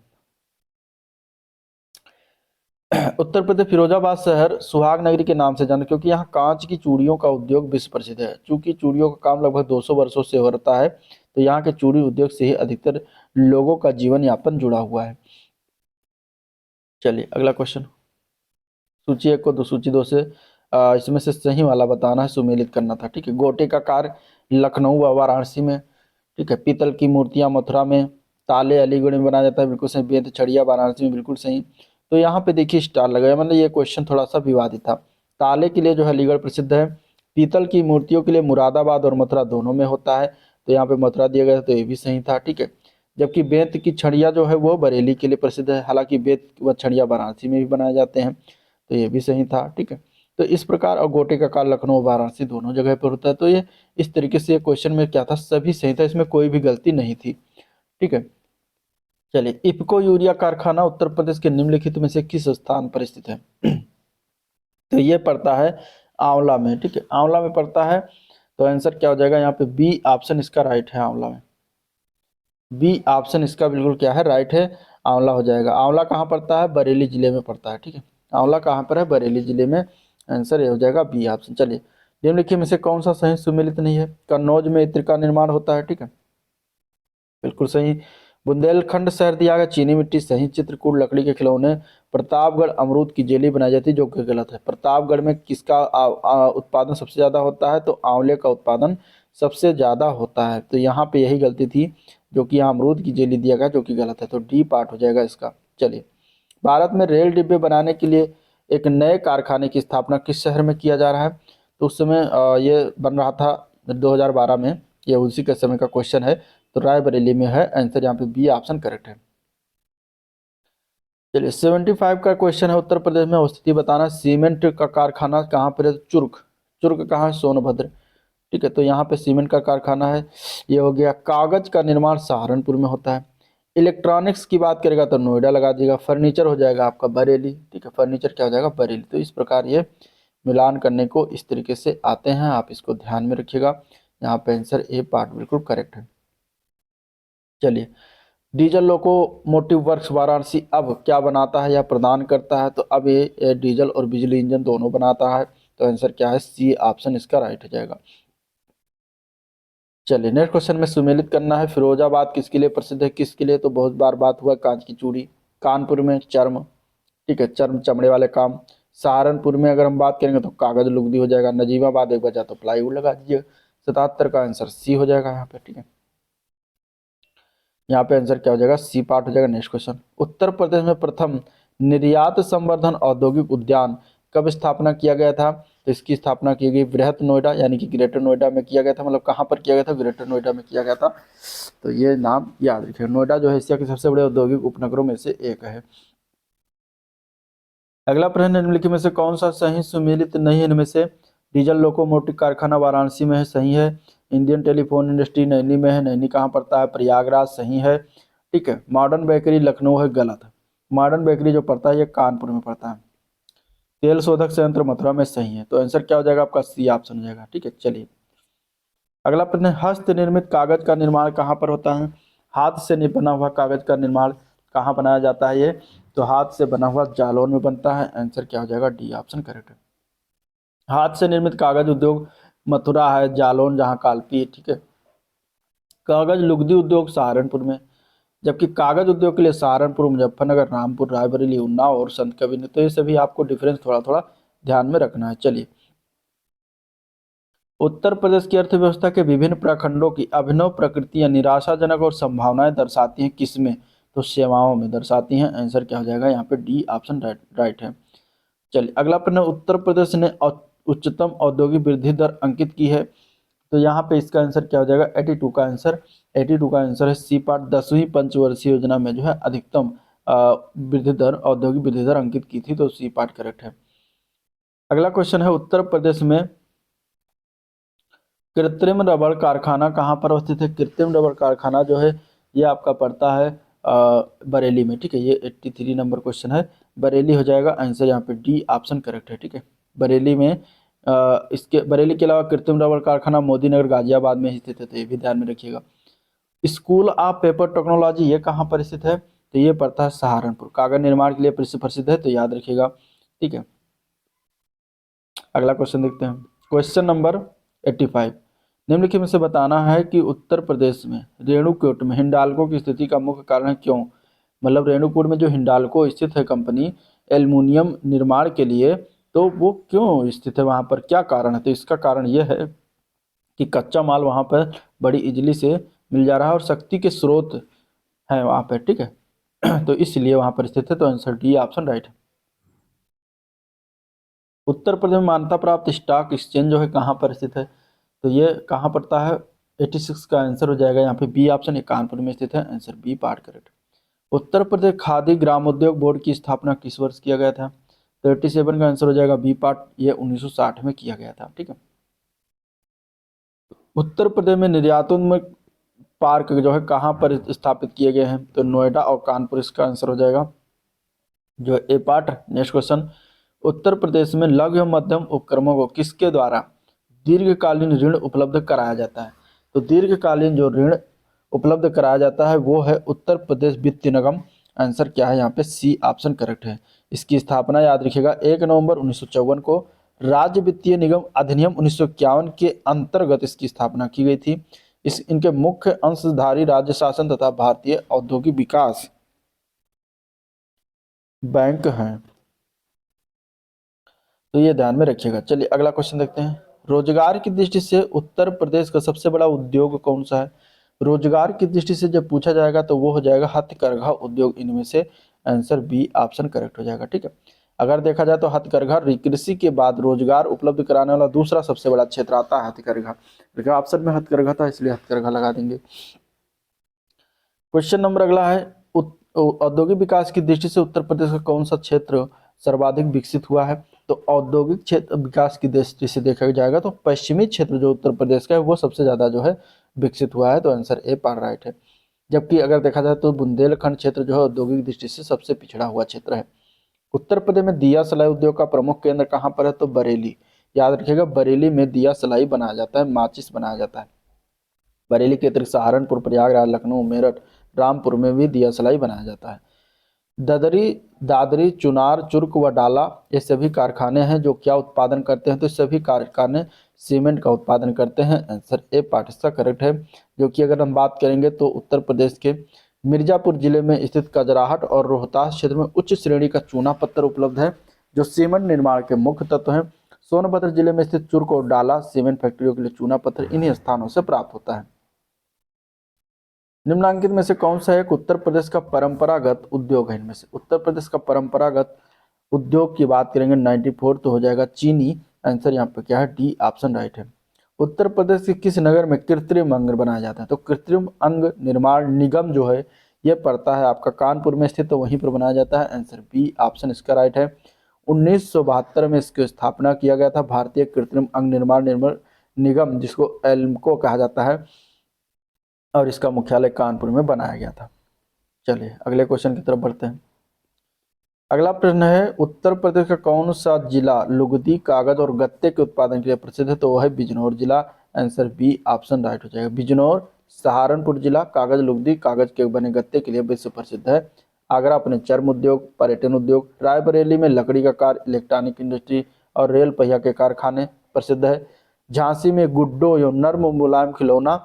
उत्तर प्रदेश फिरोजाबाद शहर सुहाग नगरी के नाम से जाना, क्योंकि यहाँ कांच की चूड़ियों का उद्योग विश्व प्रसिद्ध है। चूंकि चूड़ियों का काम लगभग 200 वर्षों से हो रहा है, तो यहाँ के चूड़ी उद्योग से ही अधिकतर लोगों का जीवन यापन जुड़ा हुआ है। चलिए अगला क्वेश्चन, सूची 1 को सूची 2 से इसमें से सही वाला बताना है, सुमेलित करना था। ठीक है, गोटे का कार्य लखनऊ व वाराणसी में। ठीक है, पीतल की मूर्तियां मथुरा में। ताले अलीगढ़ में बनाया जाता है, बिल्कुल सही। बेंत छड़िया वाराणसी में, बिल्कुल सही। तो यहाँ पे देखिए स्टार लगाया, मतलब ये क्वेश्चन थोड़ा सा विवादित था। ताले के लिए जो है अलीगढ़ प्रसिद्ध है। पीतल की मूर्तियों के लिए मुरादाबाद और मथुरा दोनों में होता है, तो यहाँ पे मथुरा दिया गया, तो ये भी सही था। ठीक है, जबकि बेंत की छड़िया जो है वो बरेली के लिए प्रसिद्ध है, हालांकि बेंत व छड़िया वाराणसी में भी बनाए जाते हैं, तो ये भी सही था। ठीक है, तो इस प्रकार, और गोटे का काल लखनऊ वाराणसी दोनों जगह पर होता है, तो ये इस तरीके से क्वेश्चन में क्या था, सभी सही था, इसमें कोई भी गलती नहीं थी। ठीक है, चलिए, इफको यूरिया कारखाना उत्तर प्रदेश के निम्नलिखित में से किस स्थान पर स्थित है? तो ये पड़ता है आंवला में। ठीक है, आंवला में पड़ता है, तो आंसर क्या हो जाएगा यहाँ पे? बी ऑप्शन इसका राइट है, आंवला में। बी ऑप्शन इसका बिल्कुल क्या है? राइट है, आंवला हो जाएगा। आंवला कहाँ पड़ता है? बरेली जिले में पड़ता है। ठीक है, आंवला कहाँ पर है? बरेली जिले में। आंसर ये हो जाएगा बी ऑप्शन। चलिए, निम्नलिखित में से कौन सा सही सुमेलित नहीं है? कन्नौज में इत्र का निर्माण होता है। ठीक है, बिल्कुल सही। बुंदेलखंड शहर दिया गया, चीनी मिट्टी सही। चित्रकूट लकड़ी के खिलौने। प्रतापगढ़ अमरूद की जेली बनाई जाती है, जो कि गलत है। प्रतापगढ़ में किसका उत्पादन सबसे ज़्यादा होता है? तो आंवले का उत्पादन सबसे ज़्यादा होता है, तो यहाँ पे यही गलती थी, जो कि यहाँ अमरूद की जेली दिया गया, जो कि गलत है, तो डी पार्ट हो जाएगा इसका। चलिए, भारत में रेल डिब्बे बनाने के लिए एक नए कारखाने की स्थापना किस शहर में किया जा रहा है? तो उस समय ये बन रहा था 2012 में, ये उसी के समय का क्वेश्चन है, तो रायबरेली में है। आंसर यहाँ पे बी ऑप्शन करेक्ट है। चलिए, 75 का क्वेश्चन है, उत्तर प्रदेश में स्थिति बताना। सीमेंट का कारखाना कहाँ पर है? चुर्क। चुर्क कहाँ है? सोनभद्र। ठीक है, तो यहाँ पे सीमेंट का कारखाना है। ये हो गया। कागज का निर्माण सहारनपुर में होता है। इलेक्ट्रॉनिक्स की बात करेगा तो नोएडा लगा दीजिएगा। फर्नीचर हो जाएगा आपका बरेली। ठीक है, फर्नीचर क्या हो जाएगा? बरेली। तो इस प्रकार ये मिलान करने को इस तरीके से आते हैं, आप इसको ध्यान में रखिएगा। यहाँ पे आंसर ए पार्ट बिल्कुल करेक्ट है। चलिए, डीजल लोकोमोटिव वर्क्स वाराणसी अब क्या बनाता है या प्रदान करता है? तो अब ये डीजल और बिजली इंजन दोनों बनाता है, तो आंसर क्या है? सी ऑप्शन इसका राइट हो जाएगा। चलिए, नेक्स्ट क्वेश्चन में सुमेलित करना है। फिरोजाबाद किसके लिए प्रसिद्ध है? किसके लिए? तो बहुत बार बात हुआ, कांच की चूड़ी। कानपुर में चर्म। ठीक है, चर्म चमड़े वाले काम। सहारनपुर में अगर हम बात करेंगे तो कागज लुगदी हो जाएगा। नजीबाबाद एक बचा तो प्लाईवुड लगा दीजिए। 77 का आंसर सी हो जाएगा यहाँ पे। ठीक है, यहाँ पे आंसर क्या हो जाएगा? सी पार्ट हो जाएगा। नेक्स्ट क्वेश्चन, उत्तर प्रदेश में प्रथम निर्यात संवर्धन औद्योगिक उद्यान कब स्थापना किया गया था? तो इसकी स्थापना की गई बृहत नोएडा यानी कि ग्रेटर नोएडा में किया गया था। मतलब कहाँ पर किया गया था? ग्रेटर नोएडा में किया गया था। तो ये नाम याद रखिए। नोएडा जो है एशिया के सबसे बड़े औद्योगिक उपनगरों में से एक है। अगला प्रश्न, निम्नलिखित में से कौन सा सही सुमेलित नहीं है? इनमें से डीजल लोकोमोटिव कारखाना वाराणसी में है, सही है। इंडियन टेलीफोन इंडस्ट्री नैनी में है, नैनी कहाँ पड़ता है? प्रयागराज, सही है। ठीक है, मॉडर्न बेकरी लखनऊ है, गलत है। मॉडर्न बेकरी जो पड़ता है ये कानपुर में पड़ता है। तेल शोधक संयंत्र मथुरा में, सही है। तो आंसर क्या हो जाएगा आपका? सी ऑप्शन हो जाएगा। ठीक है, चलिए अगला प्रश्न, हस्त निर्मित कागज का निर्माण कहाँ पर होता है? हाथ से बना हुआ कागज का निर्माण कहाँ बनाया जाता है? ये तो हाथ से बना हुआ जालौन में बनता है। आंसर क्या हो जाएगा? डी ऑप्शन करेक्ट है। हाथ से निर्मित कागज उद्योग मथुरा है, जालौन जहाँ कालपी है। ठीक है, कागज लुगदी उद्योग सहारनपुर में, जबकि कागज उद्योग के लिए सहारनपुर, मुजफ्फरनगर, रामपुर, रायबरेली, उन्नाव और संत कबीर। तो ये सभी आपको डिफरेंस थोड़ा थोड़ा ध्यान में रखना है। चलिए, उत्तर प्रदेश की अर्थव्यवस्था के विभिन्न प्रखंडों की अभिनव प्रकृतियां निराशाजनक और संभावनाएं दर्शाती हैं, किसमें? तो सेवाओं में दर्शाती हैं। आंसर क्या हो जाएगा यहाँ पे? डी ऑप्शन राइट है। चलिए अगला प्रश्न, उत्तर प्रदेश ने उच्चतम औद्योगिक वृद्धि दर अंकित की है, तो यहाँ पे इसका आंसर क्या हो जाएगा? 82 का आंसर, 82 का आंसर है सी पार्ट। 10वीं पंचवर्षीय योजना में जो है अधिकतम वृद्धि दर, औद्योगिक वृद्धि दर अंकित की थी, तो सी पार्ट करेक्ट है। अगला क्वेश्चन है, उत्तर प्रदेश में कृत्रिम रबड़ कारखाना कहाँ पर अवस्थित है? कृत्रिम रबड़ कारखाना जो है ये आपका पड़ता है बरेली में, ठीक है। ये 83 नंबर क्वेश्चन है, बरेली हो जाएगा आंसर यहाँ पे, डी ऑप्शन करेक्ट है, ठीक है। बरेली में इसके बरेली के अलावा कृत्रिम रबड़ कारखाना मोदी नगर गाजियाबाद में स्थित है, तो ये भी ध्यान में रखिएगा। स्कूल ऑफ पेपर टेक्नोलॉजी ये कहाँ पर स्थित है? तो ये पड़ता है सहारनपुर। कागज निर्माण के लिए प्रसिद्ध है, तो याद रखिएगा, ठीक है। अगला क्वेश्चन देखते हैं, क्वेश्चन नंबर 85। निम्नलिखित में से बताना है कि उत्तर प्रदेश में रेणुकूट में हिंडाल्को की स्थिति का मुख्य कारण है, क्यों? मतलब रेणुकूट में जो हिंडाल्को स्थित है कंपनी एल्युमिनियम निर्माण के लिए, तो वो क्यों स्थित है वहाँ पर, क्या कारण है? तो इसका कारण यह है कि कच्चा माल वहाँ पर बड़ी इजली से मिल जा रहा है और शक्ति के स्रोत हैं वहाँ पर, ठीक है। तो इसलिए वहाँ पर स्थित है, तो आंसर डी ऑप्शन राइट है। उत्तर प्रदेश में मान्यता प्राप्त स्टॉक एक्सचेंज जो है कहाँ पर स्थित है? तो ये कहाँ पड़ता है? 86 का आंसर हो जाएगा यहाँ पे बी ऑप्शन, ये कानपुर में स्थित है, answer B part correct. Uttar Pradesh khadi ग्रामोद्योग बोर्ड की स्थापना किस वर्ष किया गया था? तो 87 का आंसर हो जाएगा बी पार्ट, ये 1960 में किया गया था, ठीक है। उत्तर प्रदेश में निर्यातोन्मुख पार्क जो है कहाँ पर स्थापित किए गए हैं? तो नोएडा और कानपुर, इसका आंसर हो जाएगा जो ए part. Next question, Uttar Pradesh में लघु एवं मध्यम उपक्रमों को किसके द्वारा दीर्घकालीन ऋण उपलब्ध कराया जाता है? तो दीर्घकालीन जो ऋण उपलब्ध कराया जाता है वो है उत्तर प्रदेश वित्त निगम। आंसर क्या है यहाँ पे? सी ऑप्शन करेक्ट है। इसकी स्थापना याद रखिएगा 1 नवंबर 1954 को राज्य वित्तीय निगम अधिनियम 1951 के अंतर्गत इसकी स्थापना की गई थी। इनके मुख्य अंशधारी राज्य शासन तथा भारतीय औद्योगिक विकास बैंक हैं, तो ये ध्यान में रखिएगा। चलिए अगला क्वेश्चन देखते हैं, रोजगार की दृष्टि से उत्तर प्रदेश का सबसे बड़ा उद्योग कौन सा है? रोजगार की दृष्टि से जब पूछा जाएगा तो वो हो जाएगा हथकरघा उद्योग, इनमें से आंसर बी ऑप्शन करेक्ट हो जाएगा, ठीक है। अगर देखा जाए तो हथकरघा कृषि के बाद रोजगार उपलब्ध कराने वाला दूसरा सबसे बड़ा क्षेत्र आता है हथकरघा, देखिए ऑप्शन में हथकरघा था इसलिए हथकरघा लगा देंगे। क्वेश्चन नंबर अगला है, औद्योगिक विकास की दृष्टि से उत्तर प्रदेश का कौन सा क्षेत्र सर्वाधिक विकसित हुआ है? तो औद्योगिक क्षेत्र विकास की दृष्टि से देखा जाएगा तो पश्चिमी क्षेत्र जो उत्तर प्रदेश का है वो सबसे ज्यादा जो है विकसित हुआ है, तो आंसर ए पार राइट है। जबकि अगर देखा जाए तो बुंदेलखंड क्षेत्र जो है औद्योगिक दृष्टि से सबसे पिछड़ा हुआ क्षेत्र है। उत्तर प्रदेश में दिया सलाई उद्योग का प्रमुख केंद्र कहाँ पर है? तो बरेली, याद रखिएगा बरेली में दिया सलाई बनाया जाता है, माचिस बनाया जाता है। बरेली के अतिरिक्त सहारनपुर, प्रयागराज, लखनऊ, मेरठ, रामपुर में भी दिया सलाई बनाया जाता है। ददरी, दादरी, चुनार, चुर्क व डाला ये सभी कारखाने हैं जो क्या उत्पादन करते हैं? तो सभी कारखाने सीमेंट का उत्पादन करते हैं, आंसर ए पार्ट इसका करेक्ट है। जो कि अगर हम बात करेंगे तो उत्तर प्रदेश के मिर्जापुर जिले में स्थित कजराहट और रोहतास क्षेत्र में उच्च श्रेणी का चूना पत्थर उपलब्ध है जो सीमेंट निर्माण के मुख्य तत्व हैं। सोनभद्र जिले में स्थित चुर्क और डाला सीमेंट फैक्ट्रियों के लिए चूना पत्थर इन्हीं स्थानों से प्राप्त होता है। निम्नांकित में से कौन सा एक उत्तर प्रदेश का परंपरागत उद्योग है? इनमें से उत्तर प्रदेश का परंपरागत उद्योग की बात करेंगे 94, तो हो जाएगा चीनी, आंसर यहाँ पे क्या है? डी ऑप्शन राइट है। उत्तर प्रदेश के किस नगर में कृत्रिम अंग बनाया जाता है? तो कृत्रिम अंग निर्माण निगम जो है ये पड़ता है आपका कानपुर में स्थित, तो वहीं पर बनाया जाता है, आंसर बी ऑप्शन इसका राइट है। 1972 में इसकी स्थापना किया गया था, भारतीय कृत्रिम अंग निर्माण निगम जिसको एल्मको कहा जाता है, और इसका मुख्यालय कानपुर में बनाया गया था। चलिए अगले क्वेश्चन की तरफ बढ़ते हैं। अगला प्रश्न है, उत्तर प्रदेश का कौन सा जिला लुगदी, कागज और गत्ते के उत्पादन के लिए प्रसिद्ध है? तो वह है बिजनौर जिला, आंसर बी ऑप्शन राइट हो जाएगा। बिजनौर सहारनपुर जिला कागज, लुगदी, कागज के बने गत्ते के लिए विश्व प्रसिद्ध है। आगरा अपने चर्म उद्योग, पर्यटन उद्योग, रायबरेली में लकड़ी का कार्य, इलेक्ट्रॉनिक इंडस्ट्री और रेल पहिया के कारखाने प्रसिद्ध है। झांसी में गुड्डो एवं नर्म मुलायम खिलौना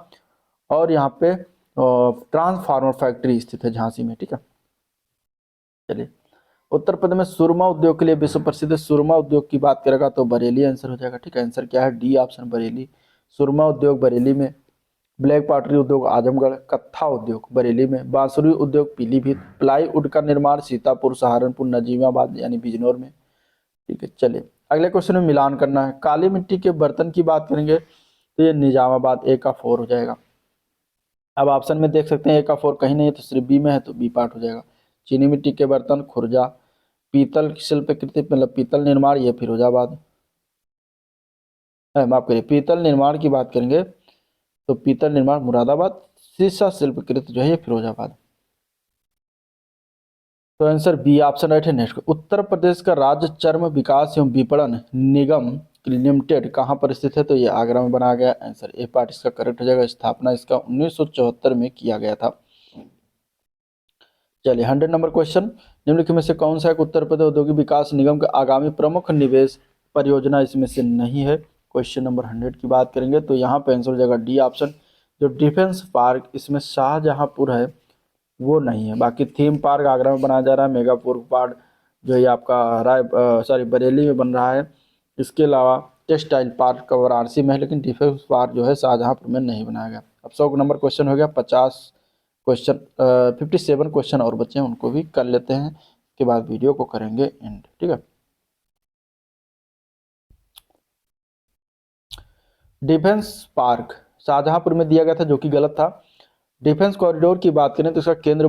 और यहाँ पे ट्रांसफार्मर फैक्ट्री स्थित है झांसी में, ठीक है। चलिए उत्तर प्रदेश में सुरमा उद्योग के लिए विश्व प्रसिद्ध सुरमा उद्योग की बात करेगा तो बरेली आंसर हो जाएगा, ठीक है। आंसर क्या है? D option Bareilly. सुरमा उद्योग बरेली में, ब्लैक पॉटरी उद्योग आजमगढ़, कत्था उद्योग बरेली में, बांसुरी उद्योग पीलीभीत, प्लाईवुड का निर्माण सीतापुर, सहारनपुर, नजीमाबाद यानी बिजनौर में। ठीक है, चलिए अगले क्वेश्चन में मिलान करना है। काली मिट्टी के बर्तन की बात करेंगे तो ये निजामाबाद, ए का 4 हो जाएगा। अब ऑप्शन में देख सकते हैं ए का 4 कहीं नहीं है तो सिर्फ बी में है, तो बी पार्ट हो जाएगा। चीनी मिट्टी के बर्तन खुर्जा, पीतल शिल्पकृति मतलब पीतल निर्माण ये फिरोजाबाद, माफ करिए पीतल निर्माण की बात करेंगे तो पीतल निर्माण मुरादाबाद, शीशा शिल्पकृत जो है ये फिरोजाबाद। तो आंसर बी ऑप्शन राइट है। नेक्स्ट, उत्तर प्रदेश का राज्य चर्म विकास एवं विपणन निगम लिमिटेड कहाँ पर स्थित है, तो ये आगरा में बनाया गया। आंसर ए पार्ट इसका करेक्ट हो जाएगा। स्थापना इसका 1974 में किया गया था। चलिए 100 नंबर क्वेश्चन, निम्नलिखित में से कौन सा एक उत्तर प्रदेश औद्योगिक विकास निगम का आगामी प्रमुख निवेश परियोजना इसमें से नहीं है। क्वेश्चन नंबर 100 की बात करेंगे तो यहाँ पे आंसर हो जाएगा डी ऑप्शन। जो डिफेंस पार्क इसमें शाहजहांपुर है वो नहीं है। बाकी थीम पार्क आगरा में बनाया जा रहा है, मेगापुर पार्क जो है आपका बरेली में बन रहा है। इसके अलावा टेक्सटाइल पार्क का वाराणसी में है, लेकिन डिफेंस पार्क जो है शाहजहांपुर में नहीं बनाया गया। अब 100 नंबर क्वेश्चन हो गया। 57 क्वेश्चन और बच्चे हैं, उनको भी कर लेते हैं, उसके बाद वीडियो को करेंगे एंड। ठीक है, डिफेंस पार्क शाहजहांपुर में दिया गया था जो कि गलत था। डिफेंस कॉरिडोर की बात करें तो इसका केंद्र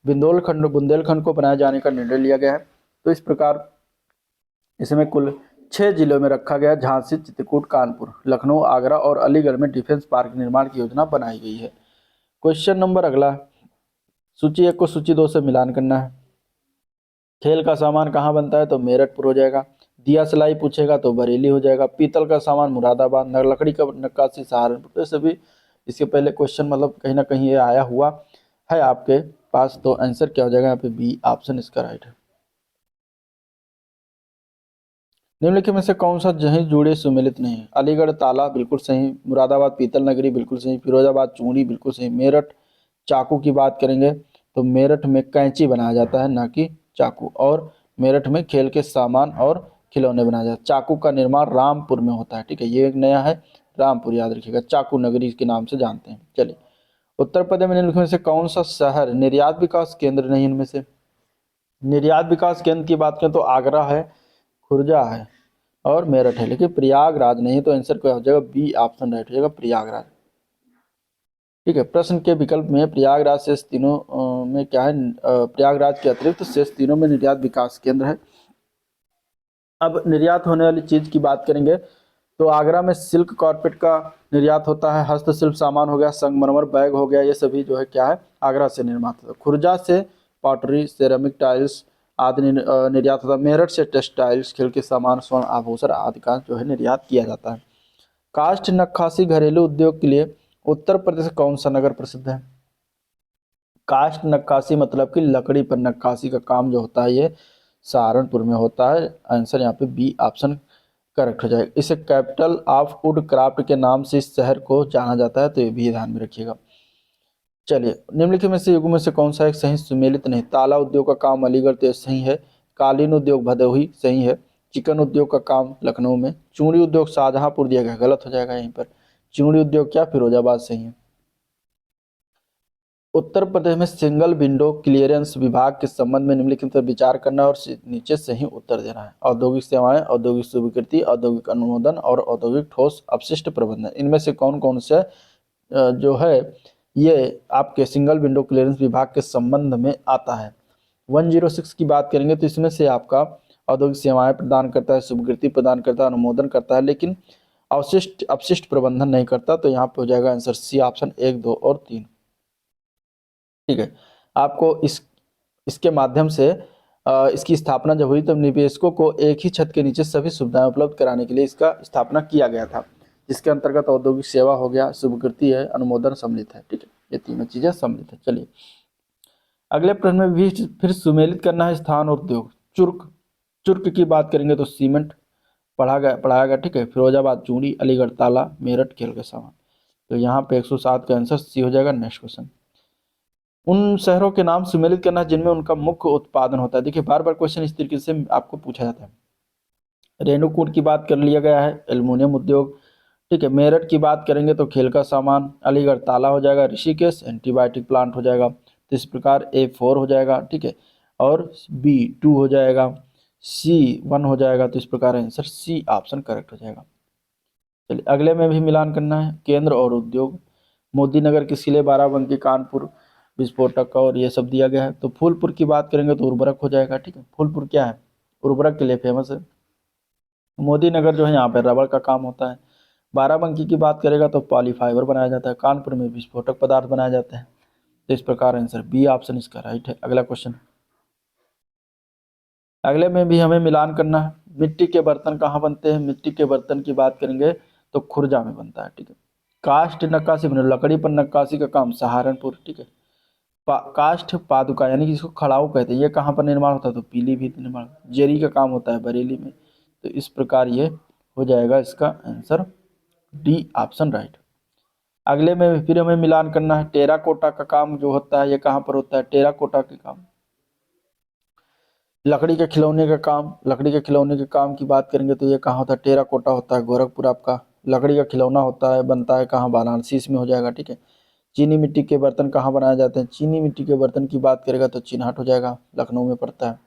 बुंदेलखंड को बनाए जाने का निर्णय लिया गया है। तो इस प्रकार इसमें कुल 6 जिलों में रखा गया। झांसी, चित्रकूट, कानपुर, लखनऊ, आगरा और अलीगढ़ में डिफेंस पार्क निर्माण की योजना बनाई गई है। क्वेश्चन नंबर अगला, सूची 1 को सूची 2 से मिलान करना है। खेल का सामान कहाँ बनता है तो मेरठपुर हो जाएगा। दिया सिलाई पूछेगा तो बरेली हो जाएगा। पीतल का सामान मुरादाबाद, लकड़ी का नक्काशी सहारनपुर। तो सभी इसके पहले क्वेश्चन मतलब कहीं ना कहीं ये आया हुआ है आपके पास। तो आंसर क्या हो जाएगा यहाँ पे बी ऑप्शन इसका राइट है। निम्नलिखित में से कौन सा जहीं जुड़े सुमेलित नहीं है। अलीगढ़ ताला बिल्कुल सही, मुरादाबाद पीतल नगरी बिल्कुल सही, फिरोजाबाद चूड़ी बिल्कुल सही। मेरठ चाकू की बात करेंगे तो मेरठ में कैंची बनाया जाता है ना कि चाकू, और मेरठ में खेल के सामान और खिलौने बनाए जाते हैं। चाकू का निर्माण रामपुर में होता है। ठीक है, ये एक नया है, रामपुर याद रखिएगा, चाकू नगरी के नाम से जानते हैं। चलिए, उत्तर प्रदेश में निम्नलिखित में से कौन सा शहर निर्यात विकास केंद्र नहीं इनमें से। निर्यात विकास केंद्र की बात करें तो आगरा है, खुर्जा है और मेरठ है, लेकिन प्रयागराज नहीं। तो आंसर क्या हो जाएगा बी ऑप्शन राइट हो जाएगा, प्रयागराज। ठीक है, प्रश्न के विकल्प में प्रयागराज शेष तीनों में क्या है, प्रयागराज के अतिरिक्त शेष तीनों में निर्यात विकास केंद्र है। अब निर्यात होने वाली चीज की बात करेंगे तो आगरा में सिल्क कारपेट का निर्यात होता है। हस्तशिल्प सामान हो गया, संगमरमर बैग हो गया, ये सभी जो है क्या है आगरा से निर्मात होता है। खुर्जा से पॉटरी, सेरेमिक टाइल्स आदि निर्यात होता है। मेरठ से टेक्सटाइल्स, खेल के सामान, स्वर्ण आभूषण आदि का जो है निर्यात किया जाता है। काष्ठ नक्काशी घरेलू उद्योग के लिए उत्तर प्रदेश कौन सा नगर प्रसिद्ध है। काष्ठ नक्काशी मतलब कि लकड़ी पर नक्काशी का काम जो होता है ये सहारनपुर में होता है। आंसर यहाँ पे बी ऑप्शन करेक्ट हो जाएगा। इसे कैपिटल ऑफ वुड क्राफ्ट के नाम से इस शहर को जाना जाता है, तो ये भी ध्यान में रखिएगा। चलिए, निम्नलिखित में से युगों में से कौन सा एक सही सुमेलित नहीं। ताला उद्योग का काम अलीगढ़ तो सही है। कालीन उद्योग भदोही सही है। चिकन उद्योग का काम लखनऊ में। चूड़ी उद्योग शाहजहांपुर दिया गया, गलत हो जाएगा यहीं पर। चूड़ी उद्योग क्या फिरोजाबाद सही है। उत्तर प्रदेश में सिंगल विंडो क्लियरेंस विभाग के संबंध में निम्नलिखित पर विचार करना और नीचे सही उत्तर देना है। औद्योगिक सेवाएं, औद्योगिक स्वीकृति, औद्योगिक अनुमोदन और औद्योगिक ठोस अपशिष्ट प्रबंधन, इनमें से कौन कौन से जो है ये आपके सिंगल विंडो क्लियरेंस विभाग के संबंध में आता है। 106 की बात करेंगे तो इसमें से आपका औद्योगिक सेवाएं प्रदान करता है, स्वीकृति प्रदान करता है, अनुमोदन करता है, लेकिन अपशिष्ट प्रबंधन नहीं करता। तो यहाँ पे हो जाएगा आंसर सी ऑप्शन 1, 2 और 3। ठीक है, आपको इसके माध्यम से इसकी स्थापना जब हुई तब निवेशकों को एक ही छत के नीचे सभी सुविधाएं उपलब्ध कराने के लिए इसका स्थापना किया गया था, जिसके अंतर्गत औद्योगिक सेवा हो गया, स्वीकृति है, अनुमोदन सम्मिलित है। ठीक है, ये तीनों चीजें सम्मिलित है। चलिए अगले प्रश्न में भी फिर सुमेलित करना है स्थान और उद्योग। चुर्क की बात करेंगे तो सीमेंट पढ़ाया गया। ठीक है, फिरोजाबाद चूड़ी, अलीगढ़ ताला, मेरठ खेल का सामान। तो यहाँ पे 107 का आंसर सी हो जाएगा। नेक्स्ट क्वेश्चन, उन शहरों के नाम सुमेलित करना जिनमें उनका मुख्य उत्पादन होता है। देखिए बार बार क्वेश्चन इस तरीके से आपको पूछा जाता है। रेणुकूट की बात कर लिया गया है, एल्युमिनियम उद्योग, ठीक है। मेरठ की बात करेंगे तो खेल का सामान, अलीगढ़ ताला हो जाएगा, ऋषिकेश एंटीबायोटिक प्लांट हो जाएगा। तो इस प्रकार A4 हो जाएगा, ठीक है, और B2 हो जाएगा, C1 हो जाएगा। तो इस प्रकार आंसर C ऑप्शन करेक्ट हो जाएगा। चलिए अगले में भी मिलान करना है, केंद्र और उद्योग। मोदी नगर किस लिए, बाराबंकी, कानपुर विस्फोटक और ये सब दिया गया है। तो फूलपुर की बात करेंगे तो उर्वरक हो जाएगा, ठीक है। फूलपुर क्या है, उर्वरक के लिए फेमस है। मोदी नगर जो है यहाँ पर रबड़ का काम होता है। बाराबंकी की बात करेगा तो पॉलीफाइबर बनाया जाता है। कानपुर में विस्फोटक पदार्थ बनाए जाते हैं। तो इस प्रकार आंसर बी ऑप्शन इसका राइट है। अगला क्वेश्चन, अगले में भी हमें मिलान करना है। मिट्टी के बर्तन कहाँ बनते हैं। मिट्टी के बर्तन की बात करेंगे तो खुर्जा में बनता है, ठीक है। काष्ठ नक्काशी बने, लकड़ी पर नक्काशी का काम सहारनपुर, ठीक है। काष्ठ पादुका यानी कि जिसको खड़ाऊ कहते हैं, ये कहाँ पर निर्माण होता है, तो पीलीभीत निर्माण। जेरी का काम होता है बरेली में। तो इस प्रकार ये हो जाएगा इसका आंसर डी ऑप्शन राइट। अगले में फिर हमें मिलान करना है। टेराकोटा का काम जो होता है ये कहाँ पर होता है, टेराकोटा के काम। लकड़ी के खिलौने का काम, लकड़ी के खिलौने के काम की बात करेंगे तो ये कहाँ होता है, टेराकोटा होता है गोरखपुर आपका। लकड़ी का खिलौना होता है, बनता है कहाँ, वाराणसी, इसमें हो जाएगा, ठीक है। चीनी मिट्टी के बर्तन कहाँ बनाए जाते हैं। चीनी मिट्टी के बर्तन की बात करेगा तो चिन्हाट हो जाएगा, लखनऊ में पड़ता है।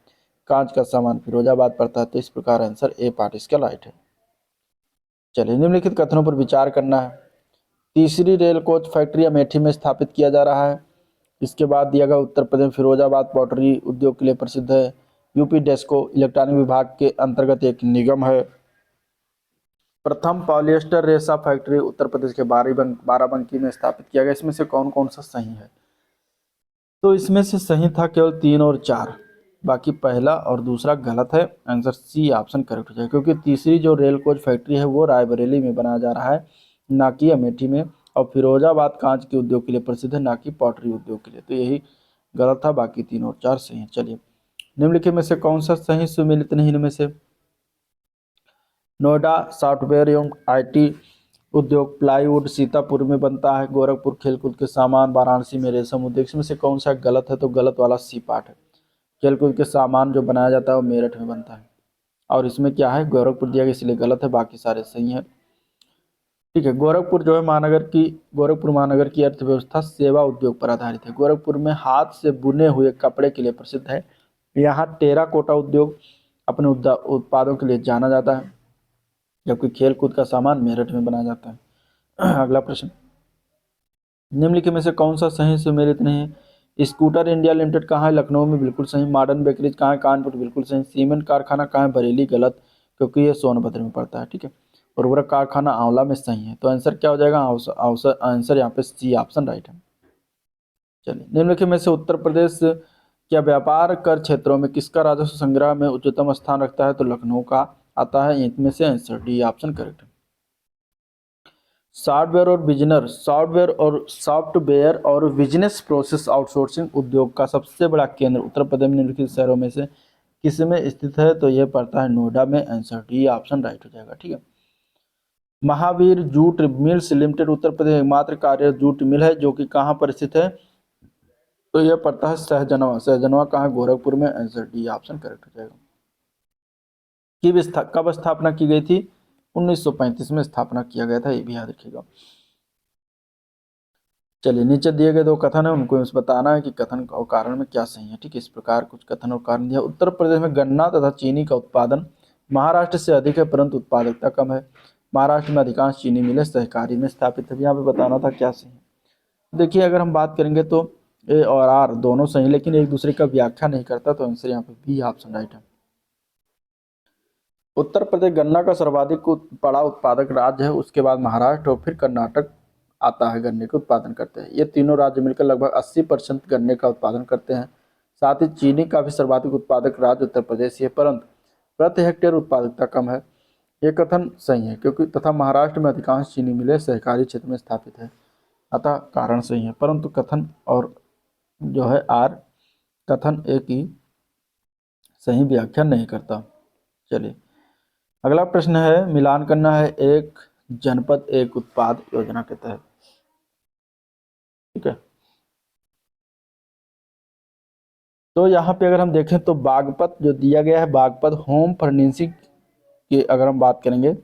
कांच का सामान फिरोजाबाद पड़ता है। तो इस प्रकार आंसर ए पार्ट इसका राइट है। चलिए निम्नलिखित कथनों पर विचार करना है। तीसरी रेल कोच फैक्ट्री अमेठी में स्थापित किया जा रहा है। इसके बाद दिया गया उत्तर प्रदेश में फिरोजाबाद पॉटरी उद्योग के लिए प्रसिद्ध है। यूपी डेस्को इलेक्ट्रॉनिक विभाग के अंतर्गत एक निगम है। प्रथम पॉलिएस्टर रेशा फैक्ट्री उत्तर प्रदेश के बाराबंकी में स्थापित किया गया। इसमें से कौन कौन सा सही है, तो इसमें से सही था केवल 3 और 4, बाकी पहला और दूसरा गलत है। आंसर सी ऑप्शन करेक्ट हो जाएगा, क्योंकि तीसरी जो रेल कोच फैक्ट्री है वो रायबरेली में बनाया जा रहा है, ना कि अमेठी में। और फिरोजाबाद कांच के उद्योग के लिए प्रसिद्ध है, ना कि पॉटरी उद्योग के लिए। तो यही गलत था, बाकी 3 और 4 सही है। चलिए निम्नलिखित में से कौन सा सही सुमेलित नहीं इनमें से। नोएडा सॉफ्टवेयर एवं IT उद्योग, प्लाईवुड सीतापुर में बनता है। गोरखपुर खेलकूद के सामान, वाराणसी में रेशम उद्योग। इसमें से कौन सा गलत है, तो गलत वाला सी पार्ट है। खेलकूद के सामान जो बनाया जाता है वो मेरठ में बनता है। और इसमें क्या है, गोरखपुर दिया गया इसलिए गलत है, बाकी सारे सही हैं, ठीक है। गोरखपुर जो है गोरखपुर महानगर की अर्थव्यवस्था सेवा उद्योग पर आधारित है। गोरखपुर में हाथ से बुने हुए कपड़े के लिए प्रसिद्ध है। यहाँ टेराकोटा उद्योग अपने उत्पादों के लिए जाना जाता है, जबकि खेल कूद का सामान मेरठ में बनाया जाता है। अगला प्रश्न, निम्नलिखित में से कौन सा सही सुमेलित नहीं है। स्कूटर इंडिया लिमिटेड कहाँ है, लखनऊ में, बिल्कुल सही। मॉडर्न बेकरीज कहाँ है, कानपुर, बिल्कुल सही। सीमेंट कारखाना कहाँ है, बरेली, गलत, क्योंकि ये सोनभद्र में पड़ता है, ठीक है। उर्वरक कारखाना आंवला में सही है। तो आंसर क्या हो जाएगा, आंसर यहाँ पे सी ऑप्शन राइट है। चलिए निम्नलिखित में से उत्तर प्रदेश क्या व्यापार कर क्षेत्रों में किसका राजस्व संग्रह में उच्चतम स्थान रखता है, तो लखनऊ का आता है। इनमें से आंसर डी ऑप्शन करेक्ट है। सॉफ्टवेयर और बिजनेस प्रोसेस आउटसोर्सिंग उद्योग का सबसे बड़ा केंद्र उत्तर प्रदेश में निम्नलिखित शहरों में से किस में स्थित है, तो यह पड़ता है नोएडा में। आंसर डी ऑप्शन राइट हो जाएगा, ठीक है। Mahavir jute mills limited Uttar Pradesh एकमात्र कार्य जूट मिल है जो कि कहाँ पर स्थित है, तो यह पड़ता है सहजनवा। सहजनवा कहाँ है, गोरखपुर में। आंसर डी ऑप्शन करेक्ट हो जाएगा। कब स्थापना की गई थी, 1935 में स्थापना किया गया था, ये भी याद रखिएगा। चलिए नीचे दिए गए 2 कथन है, उनको बताना है कि कथन और कारण में क्या सही है, ठीक है। इस प्रकार कुछ कथन और कारण दिया। उत्तर प्रदेश में गन्ना तथा चीनी का उत्पादन महाराष्ट्र से अधिक है, परंतु उत्पादकता कम है। महाराष्ट्र में अधिकांश चीनी मिलें सहकारी में स्थापित है। यहाँ पे बताना था क्या सही है। देखिए अगर हम बात करेंगे तो ए और आर दोनों सही, लेकिन एक दूसरे का व्याख्या नहीं करता, तो आंसर यहाँ पे बी ऑप्शन राइट है। उत्तर प्रदेश गन्ना का सर्वाधिक बड़ा उत्पादक राज्य है, उसके बाद महाराष्ट्र और फिर कर्नाटक आता है, गन्ने के उत्पादन करते हैं। ये तीनों राज्य मिलकर लगभग 80% गन्ने का उत्पादन करते हैं। साथ ही चीनी का भी सर्वाधिक उत्पादक राज्य उत्तर प्रदेश ही है, परंतु प्रति हेक्टेयर उत्पादकता कम है। ये कथन सही है, क्योंकि तथा महाराष्ट्र में अधिकांश चीनी मिलें सहकारी क्षेत्र में स्थापित है, अतः कारण सही है। परंतु कथन और जो है आर, कथन ए की सही व्याख्या नहीं करता। चलिए अगला प्रश्न है, मिलान करना है एक जनपद एक उत्पाद योजना के तहत, ठीक है। तो यहाँ पे अगर हम देखें तो बागपत जो दिया गया है, बागपत होम फर्निशिंग की अगर हम बात करेंगे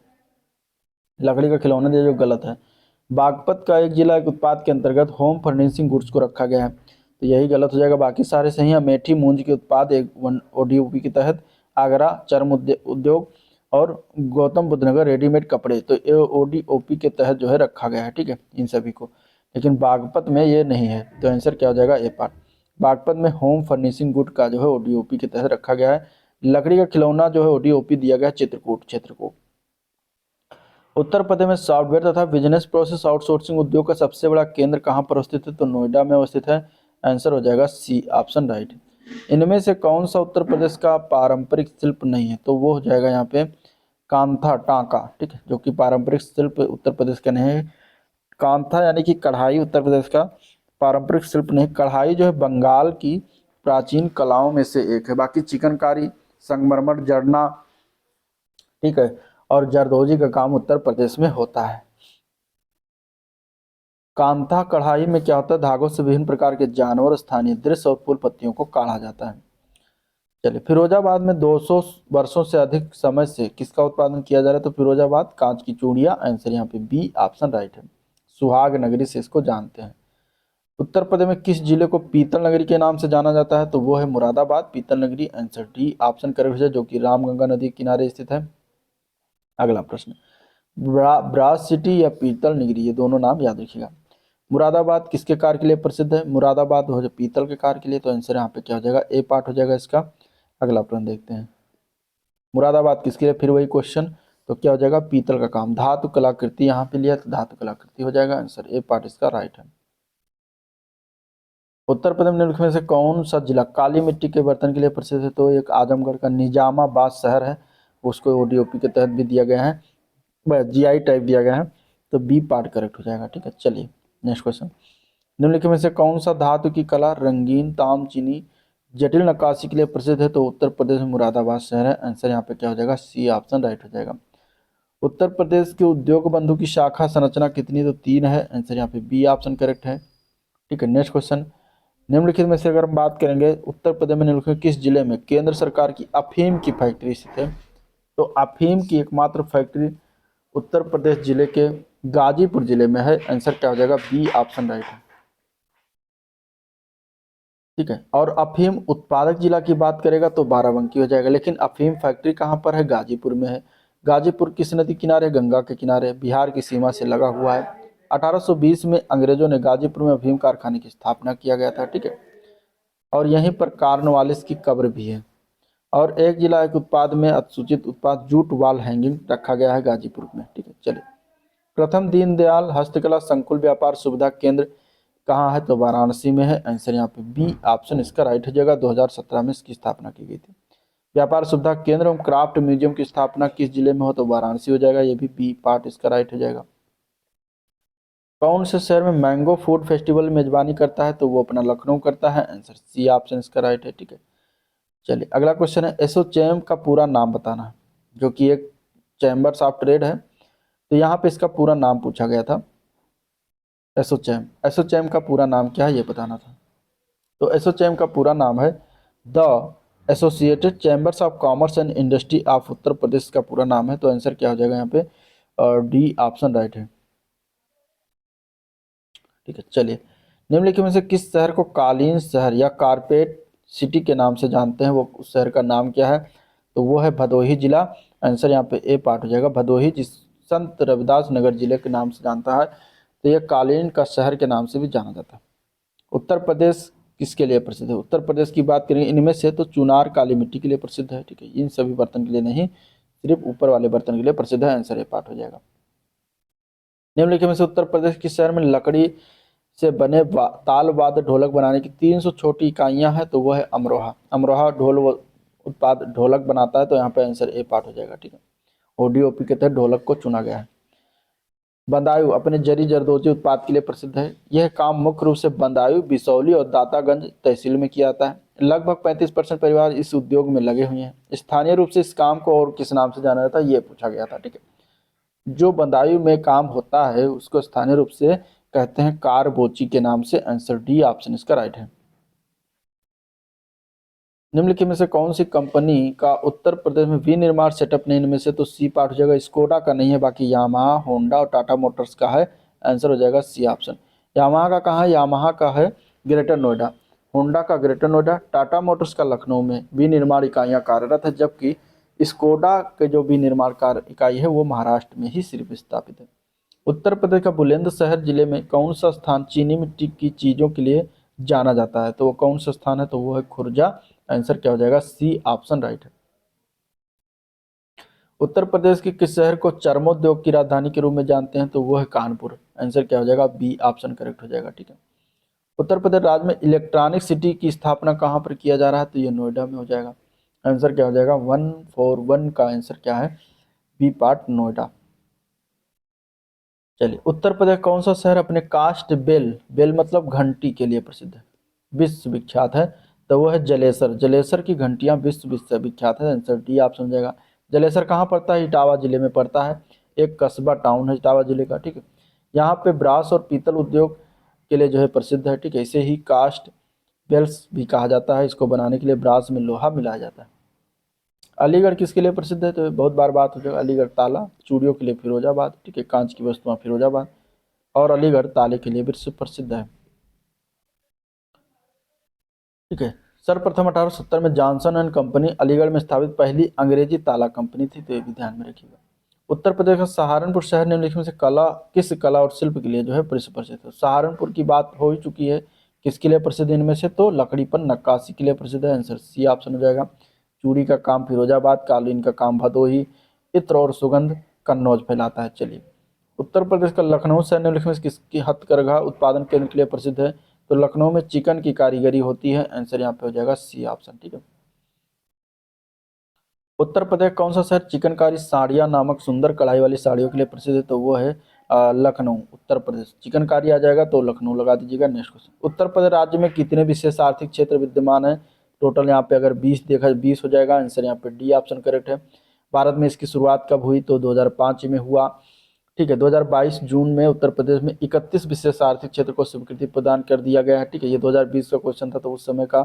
लकड़ी का खिलौना दिया जो गलत है। बागपत का एक जिला एक उत्पाद के अंतर्गत होम फर्निशिंग गुड्स को रखा गया है, तो यही गलत हो जाएगा, बाकी सारे सही हैं। अमेठी मूंज के उत्पाद एक ओडीओपी के तहत, आगरा चर्म उद्योग और गौतम बुद्ध नगर रेडीमेड कपड़े, तो ये ओडीओपी के तहत जो है रखा गया है, ठीक है, इन सभी को। लेकिन बागपत में ये नहीं है, तो आंसर क्या हो जाएगा, ए पार्ट। बागपत में होम फर्निशिंग गुड का जो है ओडीओपी के तहत रखा गया है। लकड़ी का खिलौना जो है ओडीओपी दिया गया है चित्रकूट क्षेत्र को। उत्तर प्रदेश में सॉफ्टवेयर तथा बिजनेस प्रोसेस आउटसोर्सिंग उद्योग का सबसे बड़ा केंद्र कहाँ पर स्थित है, तो नोएडा में अवस्थित है। आंसर हो जाएगा सी ऑप्शन राइट। इनमें से कौन सा उत्तर प्रदेश का पारंपरिक शिल्प नहीं है, तो वो हो जाएगा यहाँ पे कांथा टांका, ठीक है, जो कि पारंपरिक शिल्प उत्तर प्रदेश का नहीं है। कांथा यानी कि कढ़ाई उत्तर प्रदेश का पारंपरिक शिल्प नहीं। कढ़ाई जो है बंगाल की प्राचीन कलाओं में से एक है। बाकी चिकनकारी, संगमरमर जड़ना, ठीक है, और जरदोजी का काम उत्तर प्रदेश में होता है। कांथा कढ़ाई में क्या होता है, धागों से विभिन्न प्रकार के जानवर, स्थानीय दृश्य और फूल पत्तियों को काढ़ा जाता है। चलिए, फिरोजाबाद में 200 वर्षों से अधिक समय से किसका उत्पादन किया जा रहा है, तो फिरोजाबाद कांच की चूड़ियां। आंसर यहाँ पे बी ऑप्शन राइट है। सुहाग नगरी से इसको जानते हैं। उत्तर प्रदेश में किस जिले को पीतल नगरी के नाम से जाना जाता है, तो वो है मुरादाबाद पीतल नगरी। आंसर डी ऑप्शन करेक्ट है, जो कि रामगंगा नदी के किनारे स्थित है। अगला प्रश्न, ब्रास सिटी या पीतल नगरी, ये दोनों नाम याद रखिएगा। मुरादाबाद किसके कार्य के लिए प्रसिद्ध है, मुरादाबाद हो जाए पीतल के कार्य के लिए, तो आंसर यहाँ पे क्या हो जाएगा, ए पार्ट हो जाएगा इसका। अगला प्रश्न देखते हैं, मुरादाबाद किसके लिए, फिर वही क्वेश्चन, तो क्या हो जाएगा, पीतल का काम। धातु कलाकृति यहाँ पे लिया, तो धातु कलाकृति हो जाएगा। आंसर ए पार्ट इसका राइट है। उत्तर प्रदेश में निम्नलिखित में से कौन सा जिला काली मिट्टी के बर्तन के लिए प्रसिद्ध है, तो एक आजमगढ़ का निजामाबाद शहर है, उसको ओडीओपी के तहत भी दिया गया है, जीआई टाइप दिया गया है, तो बी पार्ट करेक्ट हो जाएगा, ठीक है। चलिए नेक्स्ट क्वेश्चन, निम्नलिखित में से कौन सा धातु की कला रंगीन ताम चीनी जटिल नक्काशी के लिए प्रसिद्ध है, तो उत्तर प्रदेश में मुरादाबाद शहर है। आंसर यहाँ पे क्या हो जाएगा, सी ऑप्शन राइट हो जाएगा। उत्तर प्रदेश के उद्योग बंधु की शाखा संरचना कितनी, तो 3 है। आंसर यहाँ पे बी ऑप्शन करेक्ट है, ठीक है। नेक्स्ट क्वेश्चन, निम्नलिखित में से अगर हम बात करेंगे उत्तर प्रदेश में निम्नलिखित किस जिले में केंद्र सरकार की अफीम की फैक्ट्री स्थित है, तो अफीम की एकमात्र फैक्ट्री उत्तर प्रदेश जिले के गाजीपुर जिले में है। आंसर क्या हो जाएगा, बी ऑप्शन राइट है, ठीक है। और अफीम उत्पादक जिला की बात करेगा तो बाराबंकी हो जाएगा, लेकिन अफीम फैक्ट्री कहाँ पर है, गाजीपुर में है। गाजीपुर किस नदी किनारे, गंगा के किनारे, बिहार की सीमा से लगा हुआ है। 1820 में अंग्रेजों ने गाजीपुर में अफीम कारखाने की स्थापना किया गया था, ठीक है। और यहीं पर कार्नवालिस की कब्र भी है। और एक जिला एक उत्पाद में असूचित उत्पाद जूट वाल हैंगिंग रखा गया है गाजीपुर में, ठीक है। चलिए, प्रथम दीनदयाल हस्तकला संकुल व्यापार सुविधा केंद्र कहाँ है, तो वाराणसी में है। आंसर यहाँ पे बी ऑप्शन इसका राइट हो जाएगा। 2017 में इसकी स्थापना की गई थी। व्यापार सुविधा केंद्र एवं क्राफ्ट म्यूजियम की स्थापना किस जिले में हो, तो वाराणसी हो जाएगा, ये भी बी पार्ट इसका राइट हो जाएगा। कौन से शहर में मैंगो फूड फेस्टिवल मेजबानी करता है, तो वो अपना लखनऊ करता है। आंसर सी ऑप्शन इसका राइट है, ठीक है। चलिए, अगला क्वेश्चन है एसोचैम का पूरा नाम बताना है, जो कि एक चैम्बर्स ऑफ ट्रेड है, तो यहाँ पे इसका पूरा नाम पूछा गया था। एसोचैम, एसोचैम का पूरा नाम क्या है ये बताना था। तो एसोचैम का पूरा नाम है the associated chambers of commerce and industry of Uttar Pradesh का पूरा नाम है, तो आंसर क्या हो जाएगा यहाँ पे, डी ऑप्शन राइट है, ठीक है। चलिए, निम्नलिखित में से किस शहर को कालीन शहर या कारपेट सिटी के नाम से जानते हैं, वो उस शहर का नाम क्या है, तो वो है भदोही जिला। आंसर यहाँ पे ए पार्ट हो जाएगा, भदोही जिस संत रविदास नगर जिले के नाम से जानता है, तो ये कालीन का शहर के नाम से भी जाना जाता है। उत्तर प्रदेश किसके लिए प्रसिद्ध है, उत्तर प्रदेश की बात करेंगे इनमें से, तो चुनार काली मिट्टी के लिए प्रसिद्ध है, ठीक है। इन सभी बर्तन के लिए नहीं, सिर्फ ऊपर वाले बर्तन के लिए प्रसिद्ध है। आंसर ए पार्ट हो जाएगा। निम्नलिखित में से उत्तर प्रदेश किस शहर में लकड़ी से बने ताल वाद्य ढोलक बनाने की 300 छोटी इकाइयां हैं, तो वह है अमरोहा। अमरोहा ढोल उत्पाद ढोलक बनाता है, तो यहाँ पे आंसर ए पार्ट हो जाएगा, ठीक है। ओडीओपी के तहत ढोलक को चुना गया है। बंदायू अपने जरी जरदोजी उत्पाद के लिए प्रसिद्ध है। यह काम मुख्य रूप से बंदायू, बिसौली और दातागंज तहसील में किया जाता है। लगभग 35% परिवार इस उद्योग में लगे हुए हैं। स्थानीय रूप से इस काम को और किस नाम से जाना जाता है, ये पूछा गया था, ठीक है। जो बंदायू में काम होता है उसको स्थानीय रूप से कहते हैं कार बोची के नाम से। आंसर डी ऑप्शन इसका राइट है। निम्नलिखित में से कौन सी कंपनी का उत्तर प्रदेश में विनिर्माण सेटअप नहीं? इनमें से तो सी पार्ट हो जाएगा, स्कोडा का नहीं है, बाकी यामाहा, होंडा और टाटा मोटर्स का है। आंसर हो जाएगा सी ऑप्शन। यामाहा का कहाँ है? यामाहा का है ग्रेटर नोएडा, होंडा का ग्रेटर नोएडा, टाटा मोटर्स का लखनऊ में विनिर्माण इकाइयाँ कार्यरत है, जबकि स्कोडा के जो विनिर्माण कार्य इकाई है वो महाराष्ट्र में ही सिर्फ स्थापित है। उत्तर प्रदेश का बुलंदशहर जिले में कौन सा स्थान चीनी मिट्टी की चीजों के लिए जाना जाता है? तो वो कौन सा स्थान है? तो वो है खुर्जा। आंसर क्या हो जाएगा? सी ऑप्शन राइट है। उत्तर प्रदेश के किस शहर को चर्मोद्योग की राजधानी के रूप में जानते हैं? तो वो है कानपुर। आंसर क्या हो जाएगा? बी ऑप्शन करेक्ट हो जाएगा। ठीक है। उत्तर प्रदेश राज्य में इलेक्ट्रॉनिक सिटी की स्थापना कहाँ पर किया जा रहा है? तो ये नोएडा में हो जाएगा। आंसर क्या हो जाएगा? 141 का आंसर क्या है? B part Noida. चलिए, उत्तर प्रदेश कौन सा शहर अपने कास्ट बेल, बेल मतलब घंटी के लिए प्रसिद्ध है, विश्व विख्यात है? तो वो है जलेसर। जलेसर की घंटियां विश्व विश्व विख्यात है। आंसर डी आप समझ जाएगा। जलेसर कहाँ पड़ता है? इटावा जिले में पड़ता है, एक कस्बा टाउन है इटावा जिले का। ठीक है। यहाँ पे ब्रास और पीतल उद्योग के लिए जो है प्रसिद्ध है। ठीक है। इसे ही कास्ट बेल्स भी कहा जाता है। इसको बनाने के लिए ब्रास में लोहा मिलाया जाता है। अलीगढ़ किसके लिए प्रसिद्ध है? तो बहुत बार बात हो जाएगा। अलीगढ़ ताला, चूड़ियों के लिए फिरोजाबाद, ठीक है, कांच की वस्तुएं फिरोजाबाद, और अलीगढ़ ताले के लिए विश्व प्रसिद्ध है। ठीक है। सर्वप्रथम 1870 में जॉनसन एंड कंपनी अलीगढ़ में स्थापित पहली अंग्रेजी ताला कंपनी थी, तो ये भी ध्यान में रखिएगा। उत्तर प्रदेश का सहारनपुर शहर निम्नलिखित में से किस कला और शिल्प के लिए जो है विश्व प्रसिद्ध है? सहारनपुर की बात हो ही चुकी है। किसके लिए प्रसिद्ध इनमें से? तो लकड़ी पर नक्काशी के लिए प्रसिद्ध है। आंसर सी ऑप्शन हो जाएगा। चूड़ी का काम फिरोजाबाद, कालीन का काम भदोही, इत्र और सुगंध कन्नौज फैलाता है। चलिए, उत्तर प्रदेश का लखनऊ शहर निम्नलिखित में किसकी हथकरघा उत्पादन केंद्र के लिए प्रसिद्ध है? तो लखनऊ में चिकन की कारीगरी होती है। आंसर यहाँ पे हो जाएगा सी ऑप्शन। ठीक है। उत्तर प्रदेश कौन सा शहर चिकनकारी साड़ियाँ नामक सुंदर कढ़ाई वाली साड़ियों के लिए प्रसिद्ध है? तो वो है लखनऊ। उत्तर प्रदेश चिकनकारी आ जाएगा तो लखनऊ लगा दीजिएगा। नेक्स्ट क्वेश्चन, उत्तर प्रदेश राज्य में कितने विशेष आर्थिक क्षेत्र विद्यमान है? टोटल यहाँ पे अगर 20 देखा 20 हो जाएगा। आंसर यहाँ पे डी ऑप्शन करेक्ट है। भारत में इसकी शुरुआत कब हुई? तो 2005 में हुआ। ठीक है। 2022 जून में उत्तर प्रदेश में 31 विशेष आर्थिक क्षेत्र को स्वीकृति प्रदान कर दिया गया है। ठीक है। ये 2020 का क्वेश्चन था तो उस समय का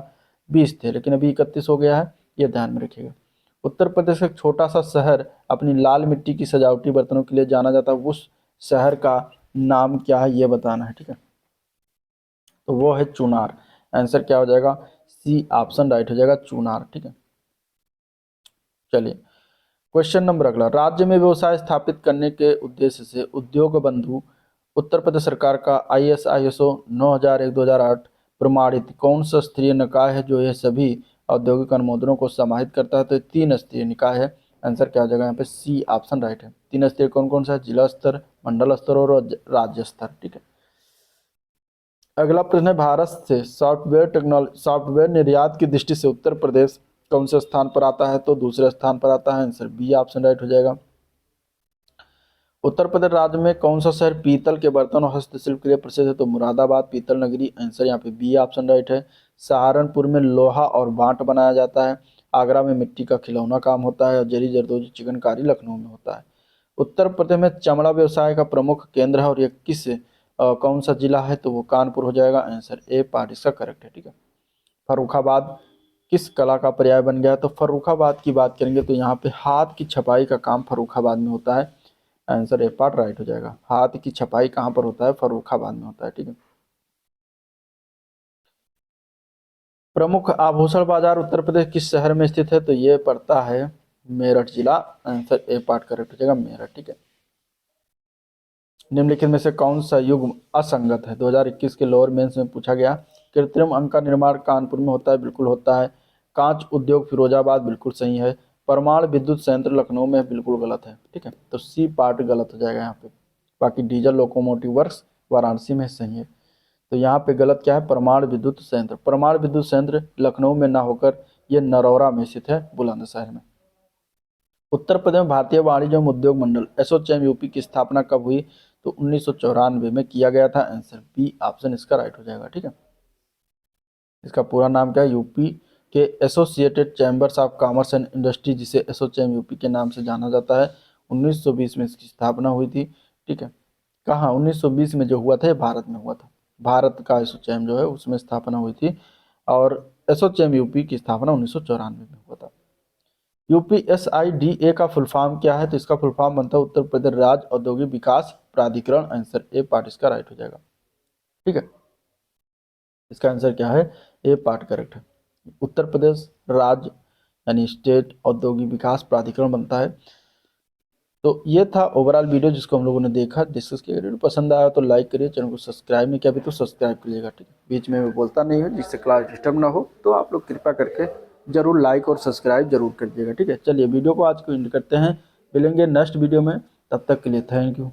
20 थे, लेकिन अभी 31 हो गया है, ये ध्यान में रखिएगा। उत्तर प्रदेश का एक छोटा सा शहर अपनी लाल मिट्टी की सजावटी बर्तनों के लिए जाना जाता है, उस शहर का नाम क्या है ये बताना है। ठीक है। तो वो है चुनार। आंसर क्या हो जाएगा? सी ऑप्शन राइट हो जाएगा, चुनार। ठीक है। चलिए, क्वेश्चन नंबर अगला, राज्य में व्यवसाय स्थापित करने के उद्देश्य से उद्योग बंधु उत्तर प्रदेश सरकार का ISO 9001/2008 प्रमाणित कौन सा स्तरीय निकाय है जो ये सभी औद्योगिक अनुमोदनों को समाहित करता है? तो 3 स्तरीय निकाय है। आंसर क्या हो जाएगा यहाँ पे? सी ऑप्शन राइट है। 3 स्तरीय कौन कौन सा है? जिला स्तर, मंडल स्तर और राज्य स्तर। ठीक है। अगला प्रश्न है, भारत से सॉफ्टवेयर निर्यात की दृष्टि से उत्तर प्रदेश कौन से स्थान पर आता है? तो दूसरे स्थान पर आता है। आंसर बी ऑप्शन राइट हो जाएगा। उत्तर प्रदेश राज्य में कौन सा शहर पीतल के बर्तन और हस्तशिल्प के लिए प्रसिद्ध है? तो मुरादाबाद, पीतल नगरी। आंसर यहाँ पे बी ऑप्शन राइट है। सहारनपुर में लोहा और बांट बनाया जाता है। आगरा में मिट्टी का खिलौना काम होता है और जरी जरदोजी चिकनकारी लखनऊ में होता है। उत्तर प्रदेश में चमड़ा व्यवसाय का प्रमुख केंद्र है और ये कौन सा जिला है? तो वो कानपुर हो जाएगा। आंसर ए पार्ट इसका करेक्ट है। ठीक है। फर्रुखाबाद किस कला का पर्याय बन गया? तो फर्रुखाबाद की बात करेंगे तो यहाँ पे हाथ की छपाई का काम फर्रुखाबाद में होता है। आंसर ए पार्ट राइट हो जाएगा। हाथ की छपाई कहाँ पर होता है? फर्रुखाबाद में होता है। ठीक है। प्रमुख आभूषण बाजार उत्तर प्रदेश किस शहर में स्थित है? तो ये पड़ता है मेरठ जिला। आंसर ए पार्ट करेक्ट हो जाएगा, मेरठ। ठीक है। निम्नलिखित में से कौन सा युग्म असंगत है? 2021 के लोअर मेंस में पूछा गया। कृत्रिम अंग का निर्माण कानपुर में होता है, बिल्कुल होता है। कांच उद्योग फिरोजाबाद, बिल्कुल सही है। परमाणु विद्युत संयंत्र लखनऊ में, बिल्कुल गलत है। ठीक है। तो सी पार्ट गलत हो जाएगा यहाँ पे। बाकी डीजल लोकोमोटिव वर्क्स वाराणसी में सही है। तो यहाँ पे गलत क्या है? परमाणु विद्युत संयंत्र। परमाणु विद्युत संयंत्र लखनऊ में ना होकर ये नरौरा में स्थित है, बुलंदशहर में। उत्तर प्रदेश में भारतीय वाणिज्य एवं उद्योग मंडल एसोचैम यूपी की स्थापना कब हुई? तो 1994 में किया गया था। आंसर बी ऑप्शन इसका राइट हो जाएगा। ठीक है। इसका पूरा नाम क्या है? यूपी के associated chambers of commerce and industry, जिसे एसोचैम यूपी के नाम से जाना जाता है। 1920 में इसकी स्थापना हुई थी। ठीक है। कहाँ? 1920 में जो हुआ था ये भारत में हुआ था। भारत का एसोचैम जो है उसमें स्थापना हुई थी और एसोचैम यूपी की स्थापना 1994 में हुआ था। यूपीएसआईडीए का फुल फॉर्म क्या है? तो इसका फुल फॉर्म बनता है उत्तर प्रदेश राज्य औद्योगिक विकास प्राधिकरण। आंसर ए पार्ट इसका राइट हो जाएगा। ठीक है, इसका आंसर क्या है? ए पार्ट करेक्ट है। उत्तर प्रदेश राज्य यानी स्टेट औद्योगिक विकास प्राधिकरण बनता है। तो ये था ओवरऑल वीडियो जिसको हम लोगों ने देखा, डिस्कस किया। वीडियो पसंद आया तो लाइक करिए, चैनल को सब्सक्राइब नहीं किया अभी तो सब्सक्राइब करिएगा। ठीक है, बीच में मैं बोलता नहीं हूँ जिससे क्लास डिस्टर्ब ना हो, तो आप लोग कृपया करके जरूर लाइक और सब्सक्राइब जरूर करिएगा। ठीक है, चलिए वीडियो को आज को एंड करते हैं, मिलेंगे नेक्स्ट वीडियो में, तब तक के लिए थैंक यू।